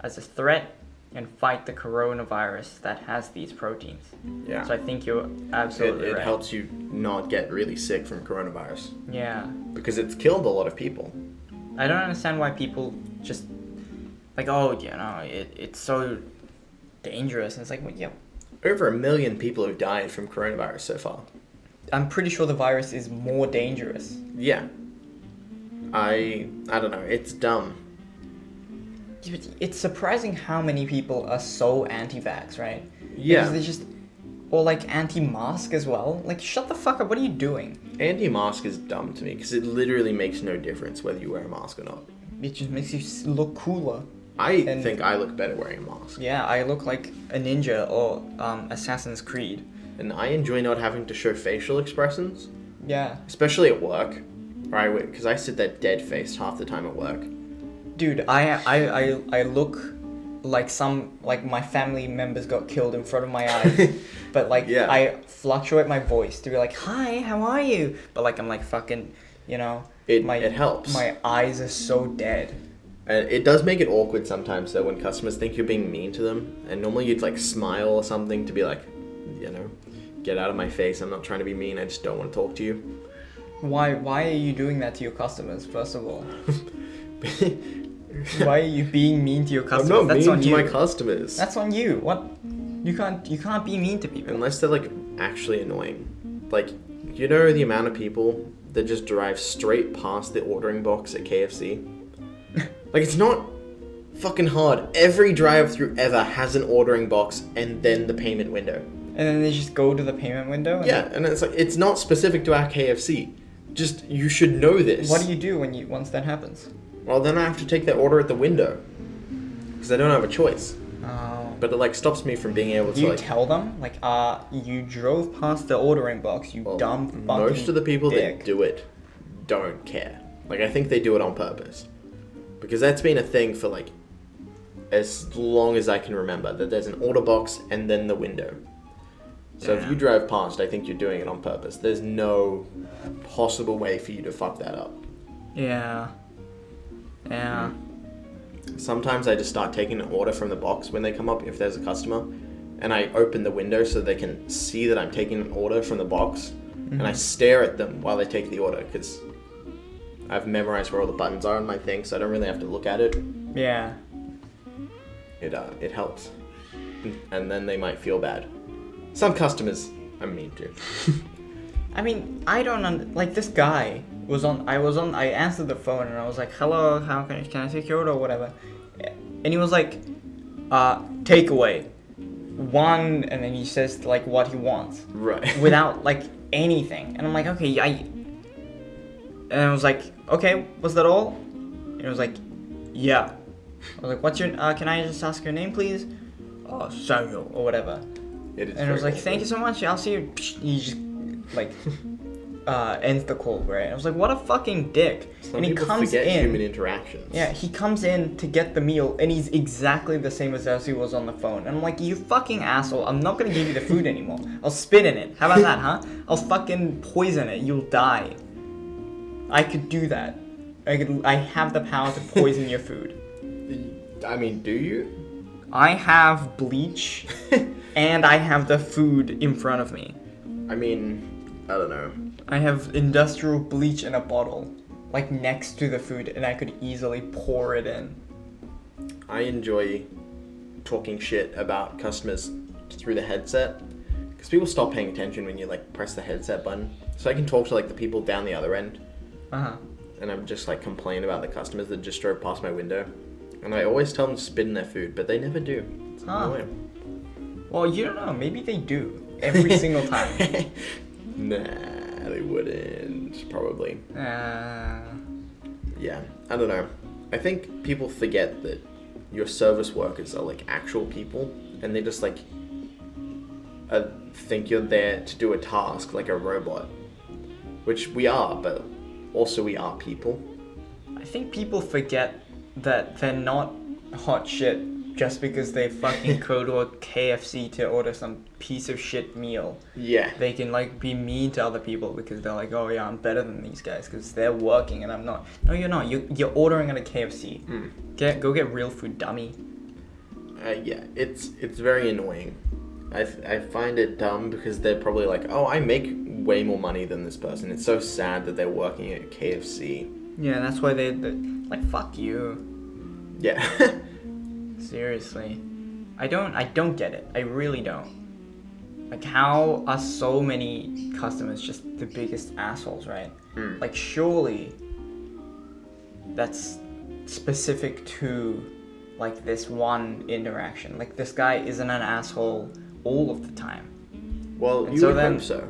as a threat and fight the coronavirus that has these proteins. Yeah. So I think you're absolutely right. It helps you not get really sick from coronavirus. Yeah. Because it's killed a lot of people. I don't understand why people just like, oh, you know, it's so dangerous. And it's like, well, yeah. Over 1 million people have died from coronavirus so far. I'm pretty sure the virus is more dangerous. Yeah. I don't know. It's dumb. It's surprising how many people are so anti-vax, right? Yeah. Because they just... Or like anti-mask as well. Like, shut the fuck up. What are you doing? Anti-mask is dumb to me because it literally makes no difference whether you wear a mask or not. It just makes you look cooler. And- think I look better wearing a mask. Yeah, I look like a ninja or Assassin's Creed. And I enjoy not having to show facial expressions, Yeah. especially at work. Right, because I sit there dead-faced half the time at work. Dude, I look like my family members got killed in front of my eyes. But like Yeah. I fluctuate my voice to be like, "Hi, how are you?" But like I'm like fucking, you know, It helps. My eyes are so dead. And it does make it awkward sometimes though when customers think you're being mean to them. And normally you'd like smile or something to be like, you know, get out of my face. I'm not trying to be mean. I just don't want to talk to you. Why are you doing that to your customers, first of all? Why are you being mean to your I'm customers? not That's mean on to you. my customers. That's on you. What? You can't be mean to people. Unless they're like actually annoying. Like, you know the amount of people that just drive straight past the ordering box at KFC? Like, it's not fucking hard. Every drive-through ever has an ordering box and then the payment window. And then they just go to the payment window. And Yeah, and it's like, it's not specific to our KFC. Just, you should know this. What do you do once that happens? Well, then I have to take their order at the window. Because I don't have a choice. Oh. But it, like, stops me from being able Do to, you like... tell them like, you drove past the ordering box, you Well, dumb fucking most of the people dick. that do it don't care. Like, I think they do it on purpose. Because that's been a thing for, like, as long as I can remember. That there's an order box and then the window. So if Yeah. you drive past, I think you're doing it on purpose. There's no possible way for you to fuck that up. Yeah. Yeah. Sometimes I just start taking an order from the box when they come up, if there's a customer. And I open the window so they can see that I'm taking an order from the box. And I stare at them while they take the order, because I've memorized where all the buttons are on my thing, so I don't really have to look at it. Yeah. It helps. And then they might feel bad. Some customers I'm mean to. I mean, I don't like this guy I answered the phone and I was like, "Hello, can I take your order or whatever?" And he was like, takeaway. One, and then he says like what he wants. Right. Without like anything. And I'm like, "Okay, and I was like, "Okay, was that all?" And he was like, "Yeah." I was like, "What's your can I just ask your name, please?" "Oh, Samuel," or whatever. It is And I was very like, "Thank you so much. I'll see you." He just like ends the call, right? I was like, "What a fucking dick!" Some And he people comes forget in. human interactions. Yeah, he comes in to get the meal, and he's exactly the same as he was on the phone. And I'm like, "You fucking asshole! I'm not gonna give you the food anymore. I'll spit in it. How about that, huh? I'll fucking poison it. You'll die. I could do that. I have the power to poison your food. I mean, do you? I have bleach, and I have the food in front of me. I mean, I don't know. I have industrial bleach in a bottle, like next to the food, and I could easily pour it in. I enjoy talking shit about customers through the headset, because people stop paying attention when you like press the headset button. So I can talk to like the people down the other end, Uh-huh. and I'm just like complain about the customers that just drove past my window. And I always tell them to spit in their food, but they never do. It's annoying. Well, you don't know. Maybe they do every single time. Nah, they wouldn't. Probably. Yeah, I don't know. I think people forget that your service workers are like actual people, and they just like think you're there to do a task like a robot, which we are, but also we are people. I think people forget that they're not hot shit just because they fucking go to a KFC to order some piece of shit meal. Yeah. They can like be mean to other people because they're like, "Oh yeah, I'm better than these guys because they're working and I'm not." No, you're not. You're ordering at a KFC. Go get real food, dummy. Yeah, it's very annoying. I find it dumb because they're probably like, "Oh, I make way more money than this person." It's so sad that they're working at KFC. Yeah, that's why they like fuck you. Yeah. Seriously, I don't get it. I really don't. Like, how are so many customers just the biggest assholes, right? Like, surely that's specific to like this one interaction. Like, this guy isn't an asshole all of the time. Well, And you so would then- hope so.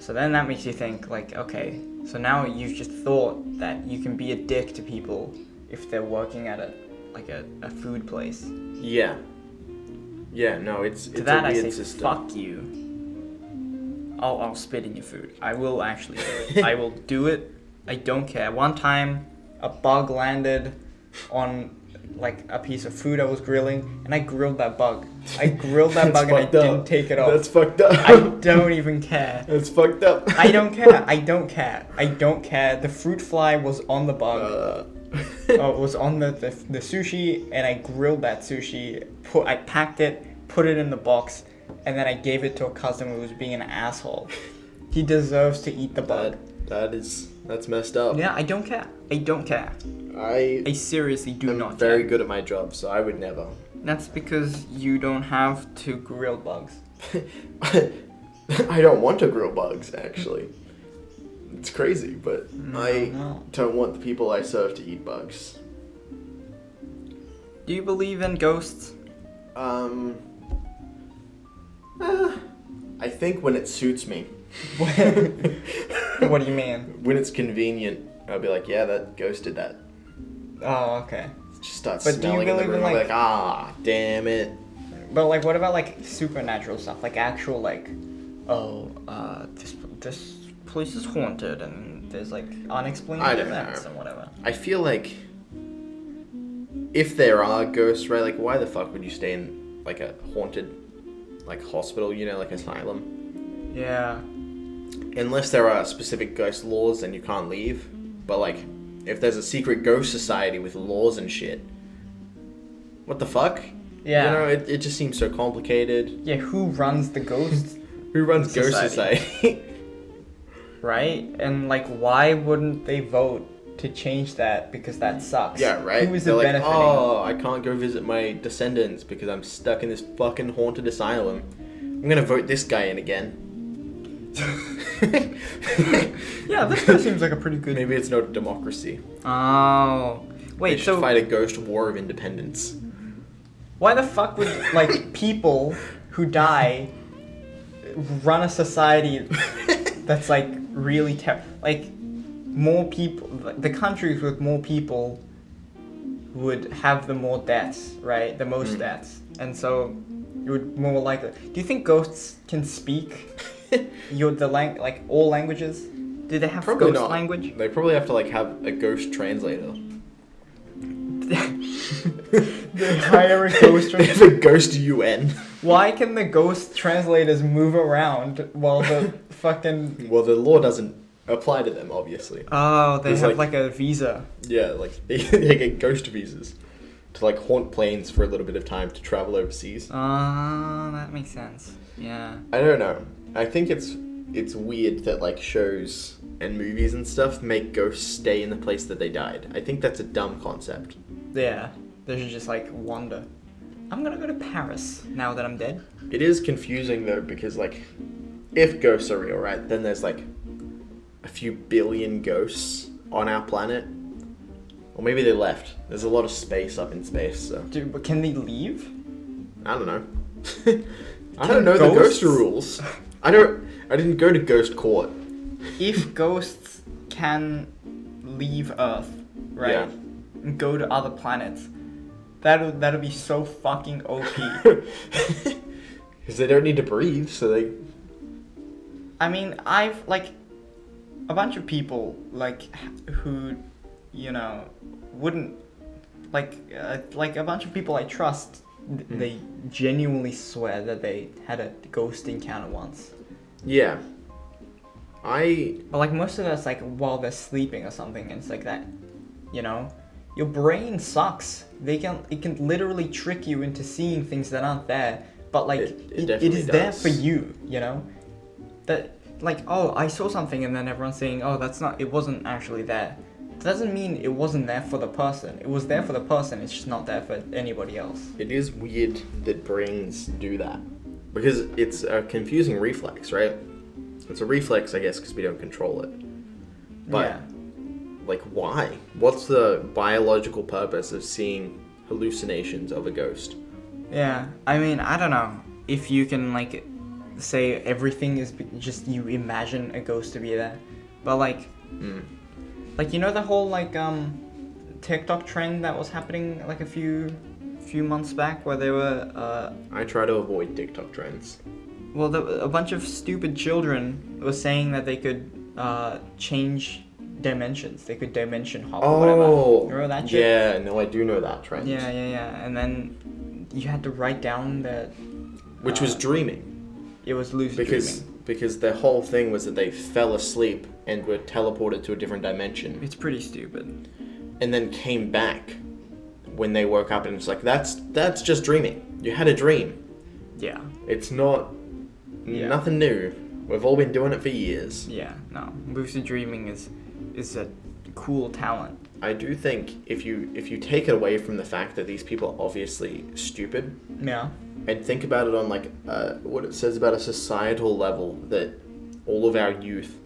So then that makes you think, like, okay, so now you've just thought that you can be a dick to people if they're working at a like a food place. Yeah. Yeah, no, it's To a that I weird say, system. fuck you. I'll spit in your food. I will actually do it. I will do it. I don't care. One time, a bug landed on like a piece of food I was grilling, and I grilled that bug. I grilled that That's bug and I fucked up. didn't take it off. That's fucked up. I don't even care. That's fucked up. I don't care. I don't care. I don't care. The fruit fly was on the bug. It was on the sushi, and I grilled that sushi. I packed it, put it in the box, and then I gave it to a customer who was being an asshole. He deserves to eat the bug. That's messed up. Yeah, I don't care. I don't care. I seriously do I'm not very care. good at my job, so I would never. That's because you don't have to grill bugs. I don't want to grill bugs, actually. It's crazy, but I don't want the people I serve to eat bugs. Do you believe in ghosts? I think when it suits me. What do you mean? When it's convenient, I'll be like, yeah, that ghost did that. Oh, okay. Just start But do you smelling in the believe in, room. I'll be like- like, ah, damn it. But like, what about like supernatural stuff? Like actual like, this place is haunted and there's like unexplained I don't events know. and whatever. I feel like if there are ghosts, right, like why the fuck would you stay in like a haunted like hospital, you know, like asylum? Yeah. Unless there are specific ghost laws, then you can't leave. But like, if there's a secret ghost society with laws and shit, what the fuck? Yeah. You know, it just seems so complicated. Yeah, who runs the ghost? Who runs Ghost Society. Society? Right? And like, why wouldn't they vote to change that? Because that sucks. Yeah, right? Who is They're it like, benefiting? oh, I can't go visit my descendants because I'm stuck in this fucking haunted asylum. I'm gonna vote this guy in again. Yeah, that seems like a pretty good. Maybe it's not a democracy. Oh. They Wait, should so fight a ghost war of independence. why the fuck would like people who die run a society that's like really like more people, the countries with more people would have the more deaths, right? The most deaths, and so you would more likely. Do you think ghosts can speak like all languages? Do they have Probably ghost not. language? They probably have to like have a ghost translator. They hire a ghost They have a ghost UN. Why can the ghost translators move around while the fucking... Well, the law doesn't apply to them, obviously. Oh, they There's have like- like a visa. Yeah, like they get ghost visas to like haunt planes for a little bit of time to travel overseas. Oh, that makes sense. Yeah. I don't know. I think it's weird that like shows and movies and stuff make ghosts stay in the place that they died. I think that's a dumb concept. Yeah. They should just like wander. I'm gonna go to Paris now that I'm dead. It is confusing though because like if ghosts are real, right, then there's like a few billion ghosts on our planet. Or maybe they left. There's a lot of space up in space, so Dude, but can they leave? I don't know. I don't know the ghosts- ghost rules. I didn't go to ghost court. If ghosts can leave Earth, right, Yeah. and go to other planets, that'll be so fucking OP. Because they don't need to breathe, so they... I mean, I've like a bunch of people like who, you know, wouldn't like a bunch of people I trust. They genuinely swear that they had a ghost encounter once. Yeah. But like most of us, like while they're sleeping or something, and it's like that, you know, your brain sucks. It can literally trick you into seeing things that aren't there. But like It it definitely is there does. for you, you know. That like, oh, I saw something, and then everyone's saying, oh, it wasn't actually there. It doesn't mean it wasn't there for the person. It was there for the person. It's just not there for anybody else. It is weird that brains do that. Because it's a confusing reflex, right? It's a reflex, I guess, because we don't control it. But, Yeah. like, why? What's the biological purpose of seeing hallucinations of a ghost? Yeah, I mean, I don't know if you can like say everything is just you imagine a ghost to be there, but like, like you know the whole like TikTok trend that was happening like a few months back, where they were I try to avoid TikTok trends. well, a bunch of stupid children were saying that they could change dimensions. They could dimension hop or whatever. Remember that shit? Yeah, no, I do know that trend. Yeah. And then you had to write down that. Which was dreaming. It was lucid dreaming. Because their whole thing was that they fell asleep and were teleported to a different dimension. It's pretty stupid. And then came back when they woke up, and it's like, that's just dreaming. You had a dream. Yeah. It's not nothing new. We've all been doing it for years. Yeah, no. Lucid dreaming is a cool talent. I do think if you take it away from the fact that these people are obviously stupid, Yeah. and think about it on like what it says about a societal level, that all of our youth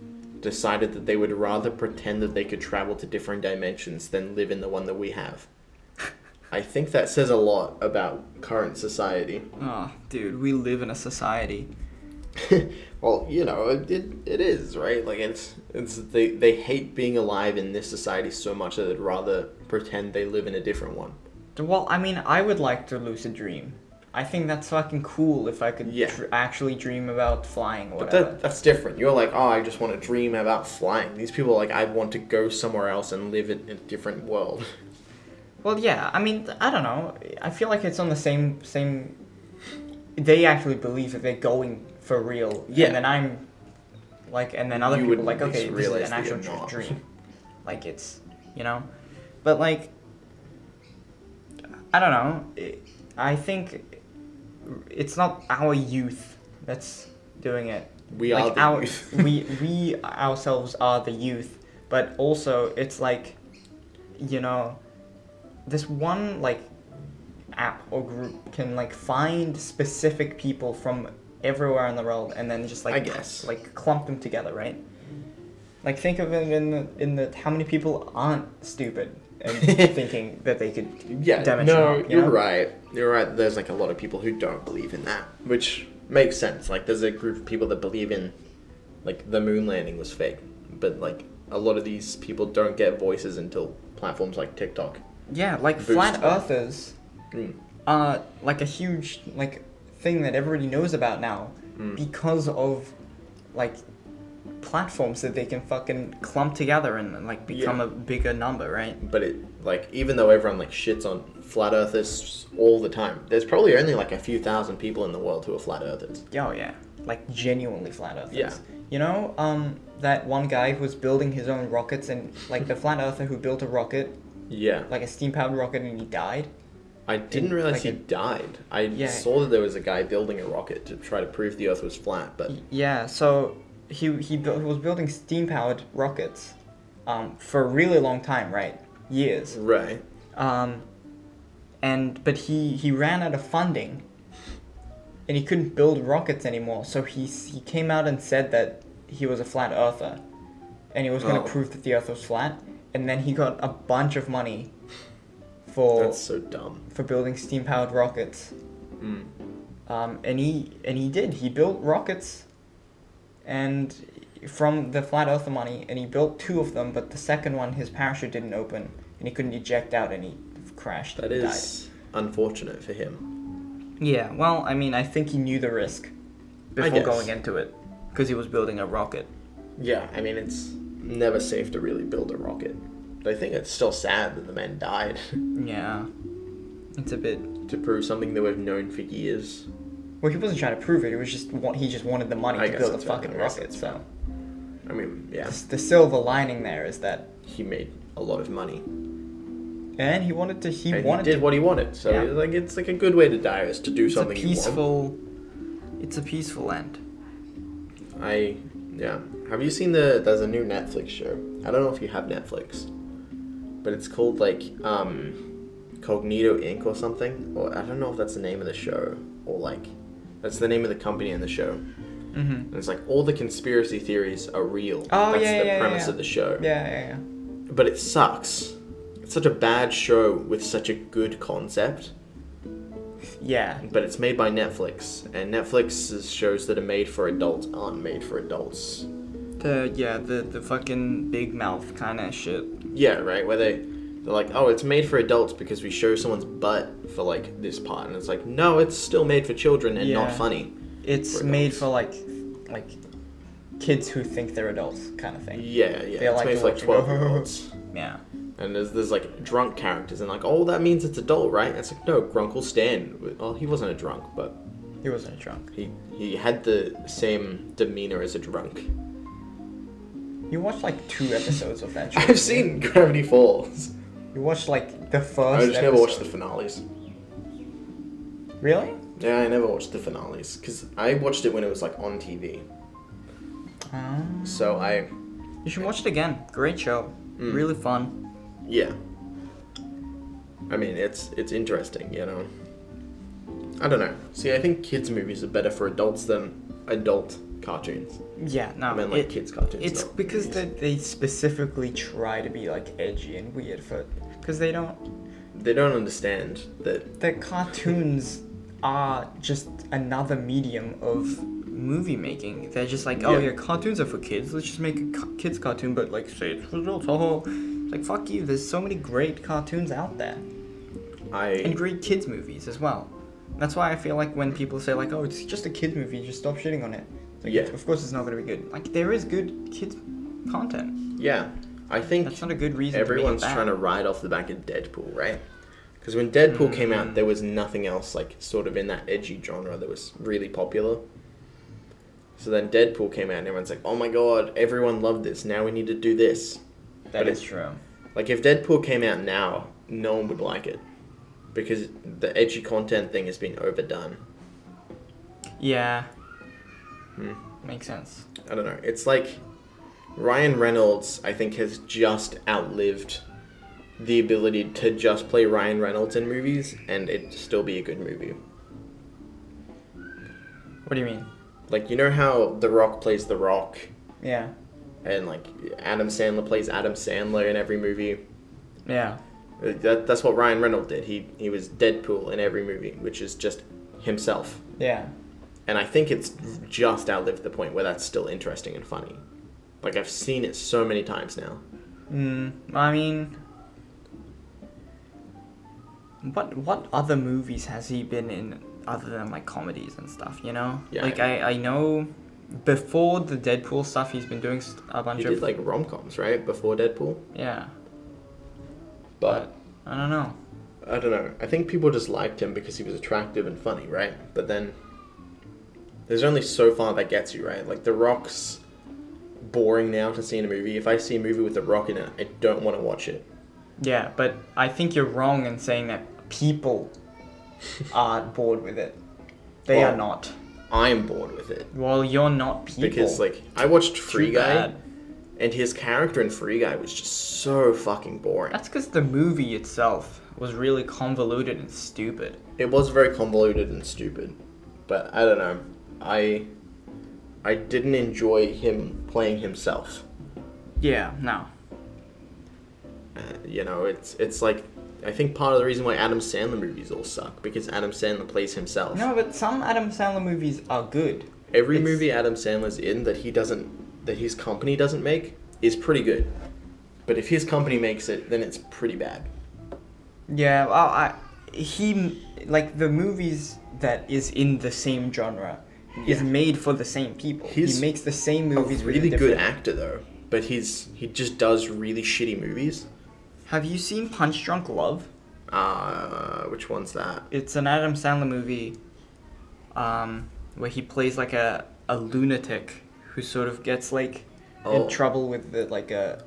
decided that they would rather pretend that they could travel to different dimensions than live in the one that we have. I think that says a lot about current society. Oh, dude, we live in a society. Well, you know, it is, right? Like it's they hate being alive in this society so much that they'd rather pretend they live in a different one. Well, I mean, I would like to lucid dream. I think that's fucking cool if I could actually dream about flying or whatever. But that's different. You're like, oh, I just want to dream about flying. These people are like, I want to go somewhere else and live in a different world. Well, yeah, I mean, I don't know. I feel like it's on the same. They actually believe that they're going for real. Yeah. And then I'm like, and then other You people are wouldn't like, okay, this is realize an that actual you're not. dream. Like it's, you know, but like, I don't know. I think it's not our youth that's doing it. We Like are the youth. we ourselves are the youth, but also it's like, you know, this one like app or group can like find specific people from everywhere in the world and then just like I guess. like clump them together, right? Like think of it in the how many people aren't stupid and thinking that they could dimension hop, you know? right. You're right. There's like a lot of people who don't believe in that, which makes sense. Like there's a group of people that believe in like the moon landing was fake, but like a lot of these people don't get voices until platforms like TikTok. Yeah, like Boost flat them. earthers are like a huge like thing that everybody knows about now because of like platforms that they can fucking clump together and like become a bigger number, right? But it like even though everyone like shits on flat earthers all the time, there's probably only like a few thousand people in the world who are flat earthers. Oh yeah, like genuinely flat earthers. Yeah. You know, that one guy who was building his own rockets and like the flat earther who built a rocket, Yeah. like a steam powered rocket, and he died. I didn't realize like he died. I saw that there was a guy building a rocket to try to prove the Earth was flat, but Yeah, so he was building steam powered rockets, for a really long time, right? Years. right. But he ran out of funding, and he couldn't build rockets anymore. So he came out and said that he was a flat earther, and he was going to prove that the Earth was flat. And then he got a bunch of money That's so dumb. for building steam powered rockets. And he did. He built rockets, and from the flat earther money, and he built 2 of them. But the second one, his parachute didn't open, and he couldn't eject out, and he crashed. That and is unfortunate for him. died. Yeah. Well, I mean, I think he knew the risk before guess. going into it, because he was building a rocket. Yeah, I mean it's never safe to really build a rocket. But I think it's still sad that the man died Yeah. It's a bit. to prove something that we've known for years. Well, he wasn't trying to prove it. It was just he just wanted the money I to guess build a that's fair. fucking I guess rocket. that's So I mean, yeah, the silver lining there is that, he made a lot of money. and he wanted to. He And wanted he did to. what he wanted. So Yeah. like it's like a good way to die is to do It's a something you want. peaceful. It's a peaceful end. Have you seen there's a new Netflix show. I don't know if you have Netflix, but it's called like Cognito Inc. or something. Or I don't know if that's the name of the show or like that's the name of the company in the show. Mm-hmm. And it's like all the conspiracy theories are real. Oh, That's yeah, the yeah, premise yeah. of the show. Yeah. But it sucks. It's such a bad show with such a good concept. Yeah. But it's made by Netflix, and Netflix's shows that are made for adults aren't made for adults. The fucking big mouth kind of shit. Yeah, right. Where They're like, oh, it's made for adults because we show someone's butt for like this part, and it's like, no, it's still made for children and not funny. It's made for like kids who think they're adults, kind of thing. Yeah. It's made for like 12-year-olds. Yeah. And there's like drunk characters, and like, oh, that means it's adult, right? And it's like, no, Grunkle Stan. Well, he wasn't a drunk, but he wasn't a drunk. He had the same demeanor as a drunk. You watched like 2 episodes of that show. I've seen Gravity Falls. You watched like the first I just never episode. watched the finales. Really? Yeah, I never watched the finales because I watched it when it was like on TV. So You should watch it again. Great show. Really fun. Yeah. I mean, it's interesting, you know. I don't know. See, I think kids' movies are better for adults than adult cartoons. Yeah, no. I mean, like kids' cartoons. It's because they specifically try to be like edgy and weird because they don't understand that the cartoons are just another medium of movie making. They're just like, oh yeah, cartoons are for kids. Let's just make a kids cartoon, but like say it's for adults. Oh, like fuck you. There's so many great cartoons out there, and great kids movies as well. That's why I feel like when people say like, oh, it's just a kids movie, just stop shitting on it. Like, of course it's not going to be good. Like there is good kids content. Yeah, I think that's not a good reason. Everyone's trying to ride off the back of Deadpool, right? Because when Deadpool came out, there was nothing else like sort of in that edgy genre that was really popular. So then Deadpool came out and everyone's like, oh my god, everyone loved this. Now we need to do this. That is true. Like if Deadpool came out now, no one would like it. Because the edgy content thing has been overdone. Yeah. Makes sense. I don't know. It's like Ryan Reynolds, I think, has just outlived the ability to just play Ryan Reynolds in movies and it still be a good movie. What do you mean? Like, you know how The Rock plays The Rock? Yeah. And, like, Adam Sandler plays Adam Sandler in every movie? Yeah. That's what Ryan Reynolds did. He was Deadpool in every movie, which is just himself. Yeah. And I think it's just outlived the point where that's still interesting and funny. Like, I've seen it so many times now. I mean... What other movies has he been in other than, like, comedies and stuff, you know? Yeah. Like, I know... Before the Deadpool stuff, he's been doing a bunch of... He did, like, rom-coms, right? Before Deadpool? Yeah. But I don't know. I don't know. I think people just liked him because he was attractive and funny, right? But then there's only so far that gets you, right? Like, The Rock's boring now to see in a movie. If I see a movie with The Rock in it, I don't want to watch it. Yeah, but I think you're wrong in saying that people are bored with it. They are not. I'm bored with it. Well, you're not people. Because, like, I watched Free Guy, bad. and his character in Free Guy was just so fucking boring. That's because the movie itself was really convoluted and stupid. It was very convoluted and stupid. But, I don't know. I didn't enjoy him playing himself. Yeah, no. You know, it's like... I think part of the reason why Adam Sandler movies all suck, because Adam Sandler plays himself. No, but some Adam Sandler movies are good. Every movie Adam Sandler's in that his company doesn't make is pretty good. But if his company makes it, then it's pretty bad. Yeah, well, like the movies that is in the same genre is made for the same people. He makes the same movies with a really good actor though, but he just does really shitty movies. Have you seen Punch Drunk Love? Which one's that? It's an Adam Sandler movie where he plays like a lunatic who sort of gets like in trouble with like a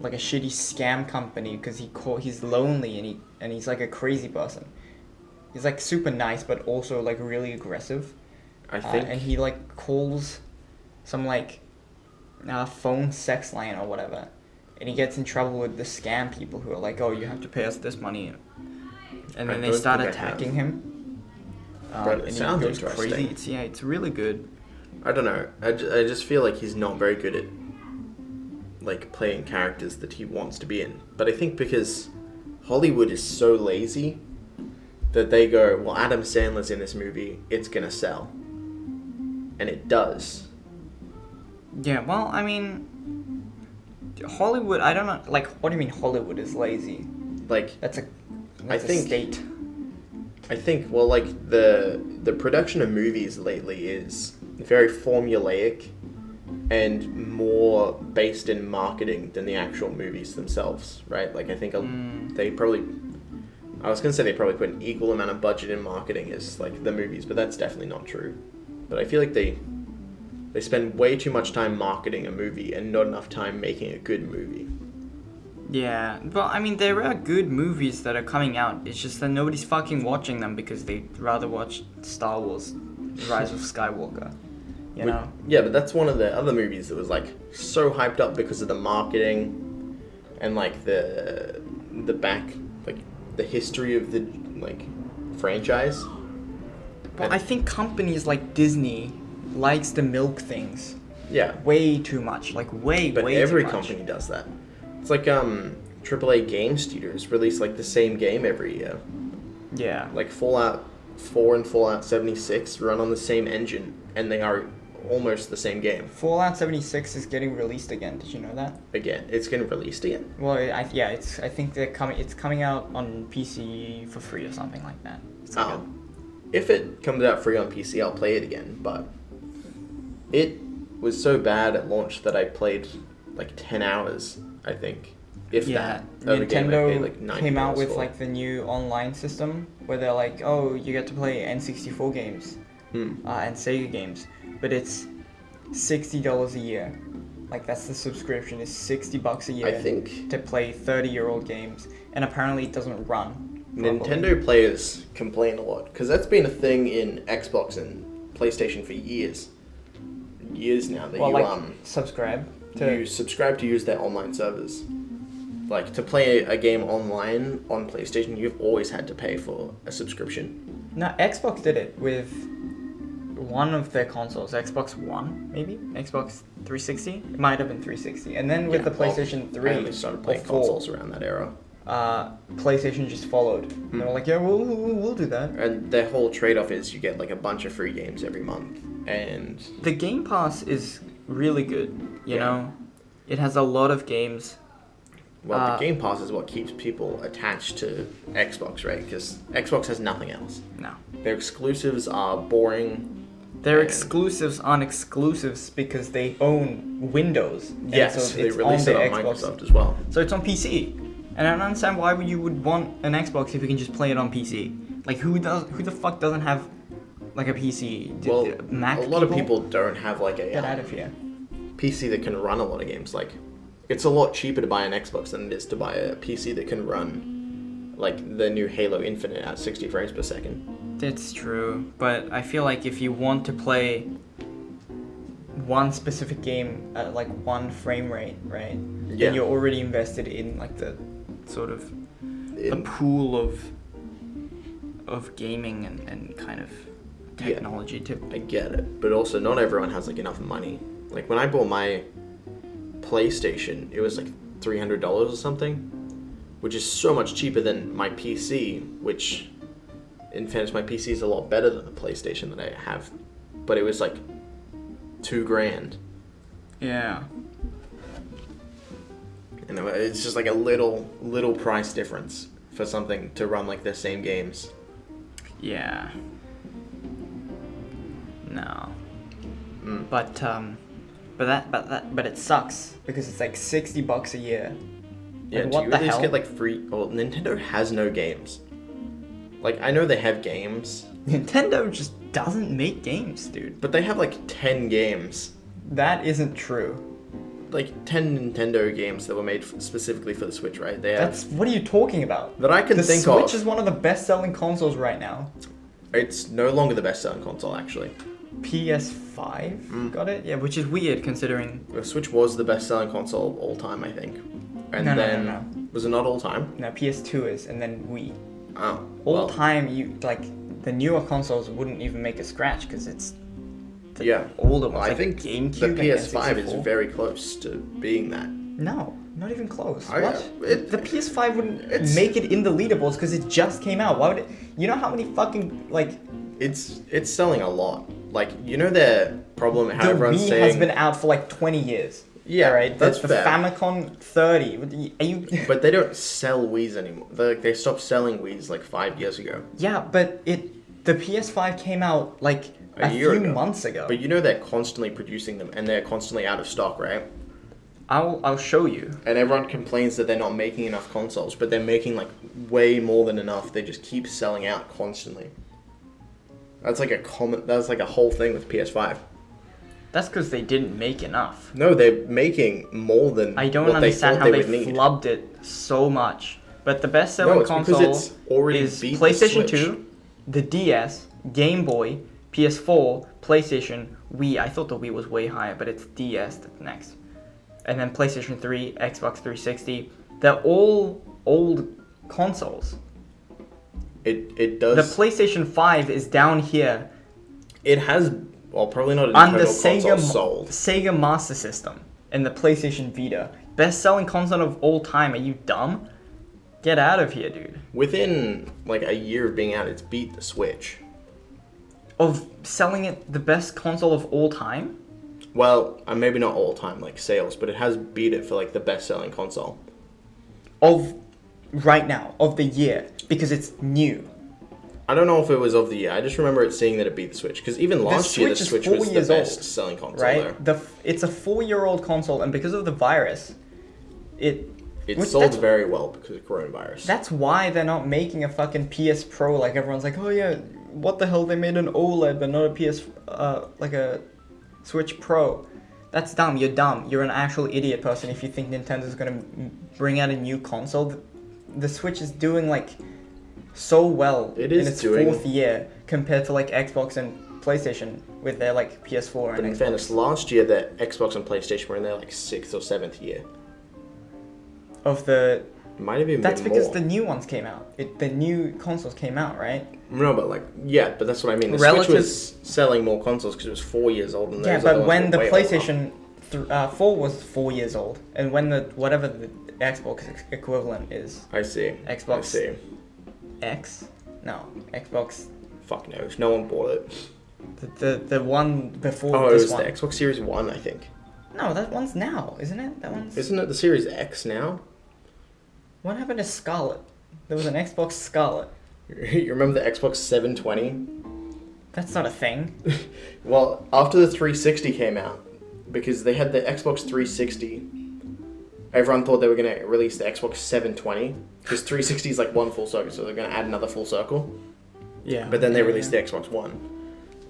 shitty scam company because he's lonely and he's like a crazy person. He's like super nice but also like really aggressive. I think and he like calls some like phone sex line or whatever. And he gets in trouble with the scam people who are like, oh, you have to pay us this money. And then they start attacking him. But it sounds interesting. Crazy. It's really good. I don't know. I just feel like he's not very good at like playing characters that he wants to be in. But I think because Hollywood is so lazy that they go, well, Adam Sandler's in this movie, it's gonna sell. And it does. Yeah, well, I mean... Hollywood, I don't know, like, what do you mean Hollywood is lazy? Like, That's a I think state. I think, well, like, the production of movies lately is very formulaic and more based in marketing than the actual movies themselves, right? Like, I think they probably, I was going to say they probably put an equal amount of budget in marketing as, like, the movies, but that's definitely not true. But I feel like they spend way too much time marketing a movie and not enough time making a good movie. Yeah, well, I mean, there are good movies that are coming out. It's just that nobody's fucking watching them because they'd rather watch Star Wars Rise of Skywalker. You know? Yeah, but that's one of the other movies that was, like, so hyped up because of the marketing and, like, the back, like, the history of the, like, franchise. But I think companies like Disney likes to milk things Yeah. way too much. Like, way But too every much. company does that. It's like AAA game studios release like the same game every year. Yeah. Like Fallout 4 and Fallout 76 run on the same engine, and they are almost the same game. Fallout 76 is getting released again. Did you know that? Again, it's getting released again. Well, I think they're coming. It's coming out on PC for free or something like that. It's like If it comes out free on PC, I'll play it again. But it was so bad at launch that I played like 10 hours. I think, if that. Of a game I paid, like, Nintendo $90 came out with for. like the new online system where they're like, oh, you get to play N64 games and Sega games, but it's $60 a year. Like, that's the subscription, is $60 a year. I think to play 30-year-old games, and apparently it doesn't run properly. Nintendo players complain a lot because that's been a thing in Xbox and PlayStation for years now. That subscribe you subscribe to use their online servers. Like, to play a game online on PlayStation, you've always had to pay for a subscription. No, Xbox did it with one of their consoles, Xbox One, maybe? Xbox 360? It might have been 360. And then with the PlayStation 3 I only started playing or 4, consoles around that era. PlayStation just followed. They were like, yeah, we'll do that. And their whole trade-off is you get like a bunch of free games every month. And The Game Pass is really good, you Yeah. know? It has a lot of games. well, the Game Pass is what keeps people attached to Xbox, right? Because Xbox has nothing else. No. Their exclusives are boring. Their And- exclusives aren't exclusives because they own Windows. And Yes, so they it's release it the on Xbox. Microsoft as well. So it's on PC. And I don't understand why you would want an Xbox if you can just play it on PC. Like, who the fuck doesn't have like a PC? Well, Mac a lot of people don't have like a get out of here. PC that can run a lot of games. Like, it's a lot cheaper to buy an Xbox than it is to buy a PC that can run like the new Halo Infinite at 60 frames per second. It's true, but I feel like if you want to play one specific game at like one frame rate, right? Yeah. Then you're already invested in like the sort of the pool of gaming and kind of technology too. I get it, but also not everyone has like enough money. Like, when I bought my PlayStation, it was like $300 or something, which is so much cheaper than my PC, which in fairness my PC is a lot better than the PlayStation that I have, but it was like $2,000. Yeah. And it's just like a little price difference for something to run like the same games. Yeah. No. Mm. But it sucks because it's like $60 a year. Yeah, Like, do what you the at least hell? get like free? Well, Nintendo has no games. Like, I know they have games, Nintendo just doesn't make games, dude. but they have like 10 games. That isn't true. Like 10 Nintendo games that were made specifically for the Switch, right? They have, What are you talking about? that I can The think Switch of. is one of the best-selling consoles right now. It's no longer the best-selling console, actually. PS5 got it? Yeah, which is weird considering... The Switch was the best-selling console of all time, I think. And No, then was it not all time? No, PS2 is, and then Wii. Oh, All well, time, the newer consoles wouldn't even make a scratch because it's the yeah. older Well, ones. I like think GameCube the and PS5 is N64. very close to being that. No, not even close. Oh, What? yeah. The PS5 wouldn't It's- make it in the leaderboards because it just came out. Why would it? You know how many fucking It's selling a lot. Like, you know their problem, how the everyone's Wii saying... has been out for like 20 years. Yeah, Alright, that's the fair. Famicom 30. Are you? But they don't sell Wii's anymore. They stopped selling Wii's like 5 years ago. Yeah, but the PS5 came out like a year few ago. months ago. But you know they're constantly producing them, and they're constantly out of stock, right? I'll show you. And everyone complains that they're not making enough consoles, but they're making like way more than enough. They just keep selling out constantly. That's like a whole thing with PS5. That's because they didn't make enough. No, they're making more than I don't what they understand thought how they they would need. flubbed it so much. But the best-selling It's because console it's already is beat the PlayStation Switch. 2, the DS, Game Boy, PS4, PlayStation, Wii. I thought the Wii was way higher, but it's DS that's next. And then PlayStation 3, Xbox 360. They're all old consoles. It The does. PlayStation 5 is down here It has, well, probably not a on the total console sold. Sega Master System and the PlayStation Vita. Best-selling console of all time. Are you dumb? Get out of here, dude. Within like a year of being out, it's beat the Switch. Of selling it the best console of all time? Well, maybe not all time like sales, but it has beat it for like the best-selling console. Of right now, of the year, because it's new. I don't know if it was of the year. I just remember it saying that it beat the Switch because even last year the Switch is Switch 4 was the years old, best-selling console. Right? Though. It's a 4-year-old console, and because of the virus, It which sold that's- very well because of coronavirus. That's why they're not making a fucking PS Pro. Like everyone's like, oh yeah, what the hell? They made an OLED, but not a like a Switch Pro. That's dumb. You're dumb. You're an actual idiot person if you think Nintendo's gonna bring out a new console. The Switch is doing like so well It in is its doing- 4th year compared to like Xbox and PlayStation with their like PS4 But and in Xbox. fairness, last year the Xbox and PlayStation were in their like 6th or 7th year. Of the It might have even that's been because more. the new ones came out. The new consoles came out, right? No, but like, yeah, but that's what I mean. The Relative- Switch was selling more consoles because it was 4 years old. And Yeah, those other but ones when were the way older. PlayStation 4 was 4 years old, and when whatever the Xbox equivalent is, I see. Xbox- I see. X, no, Xbox, Fuck knows. No one bought it. the one before Oh, it this was one. the Xbox Series 1, I think. No, that one's now, isn't it? That one's. Isn't it the Series X now? What happened to Scarlet? There was an Xbox Scarlet. You remember the Xbox 720? That's not a thing. Well, after the 360 came out, because they had the Xbox 360, everyone thought they were going to release the Xbox 720, because 360 is like one full circle, so they're going to add another full circle. Yeah. But then they released the Xbox One,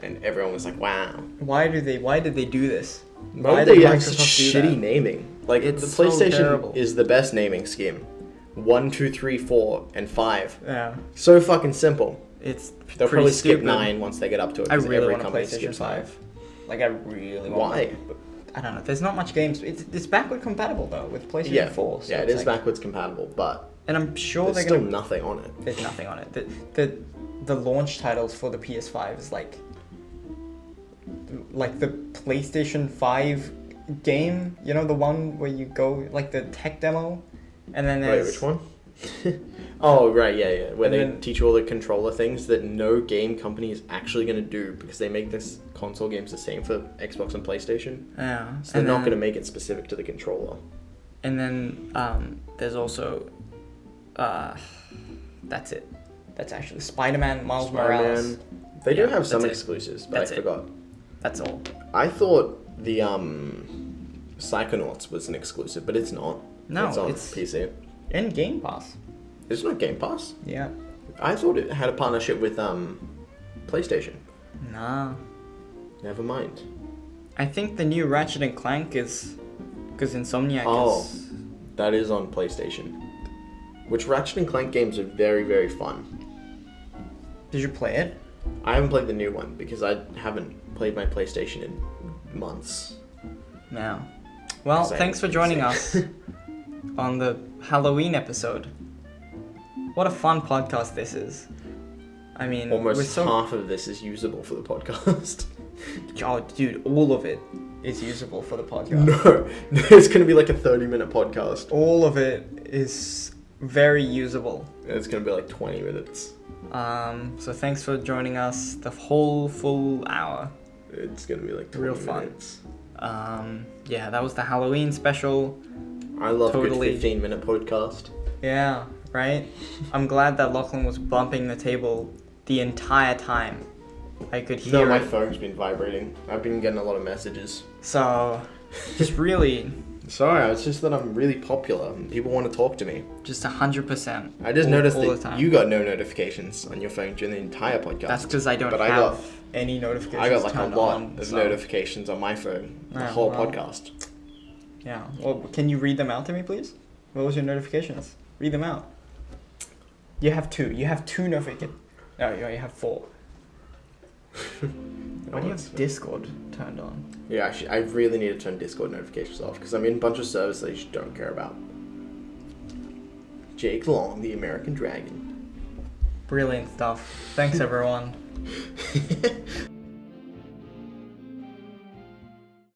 and everyone was like, wow. Why did they do this? Why did they have such shitty naming? Like, It's the so PlayStation terrible. is the best naming scheme. 1, 2, 3, 4, and 5. Yeah. So fucking simple. It's They'll pretty probably skip stupid. 9 once they get up to it. I 'cause really every want a company PlayStation skips 5. Like, I really want Why? one. But I don't know. There's not much games. It's backward compatible, though, with PlayStation Yeah, 4. So yeah, it it's is like, backwards compatible, but And I'm sure there's they're still going to... nothing on it. There's nothing on it. The launch titles for the PS5 is like the PlayStation 5 game. You know, the one where you go, like the tech demo? And then Wait, there's... which one? Oh, right, yeah. Where And they then- teach you all the controller things that no game company is actually going to do because they make this console games the same for Xbox and PlayStation. Yeah. So they're not going to make it specific to the controller. And then there's also... that's it. That's actually Spider-Man, Miles Morales. Spider-Man. They do Yeah, have some that's it. exclusives, but That's I it. forgot. That's all. I thought the Psychonauts was an exclusive, but it's not. No, it's on it's- PC. And Game Pass. It's not Game Pass. Yeah. I thought it had a partnership with PlayStation. Nah. Never mind. I think the new Ratchet and Clank is... Because Insomniac Oh. is... That is on PlayStation. Which Ratchet and Clank games are very, very fun. Did you play it? I haven't played the new one because I haven't played my PlayStation in months. No. Well, 'Cause I thanks for haven't joining seen us on the Halloween episode. What a fun podcast this is. I mean, Almost we're so... half of this is usable for the podcast. Oh, dude, all of it is usable for the podcast. No, it's going to be like a 30-minute podcast. All of it is very usable. It's going to be like 20 minutes. So thanks for joining us the whole full hour. It's going to be like 20 Real fun. minutes. Yeah, that was the Halloween special. I love Totally. good 15-minute podcast. Yeah, right? I'm glad that Lachlan was bumping the table the entire time. I could hear No, my it. phone's been vibrating. I've been getting a lot of messages. So, just really, Sorry, it's just that I'm really popular and people want to talk to me. just 100%. I just noticed all the that time. you got no notifications on your phone during the entire podcast. That's because I don't But have any notifications I got like a turned lot on, of so- notifications on my phone. The Yeah, whole well. podcast. Yeah. Well, can you read them out to me, please? What was your notifications? Read them out. You have two. You have two notifications. No, you only have four. Why do you have Discord turned on? Yeah, actually, I really need to turn Discord notifications off because I'm in a bunch of servers that I just don't care about. Jake Long, the American Dragon. Brilliant stuff. Thanks, everyone.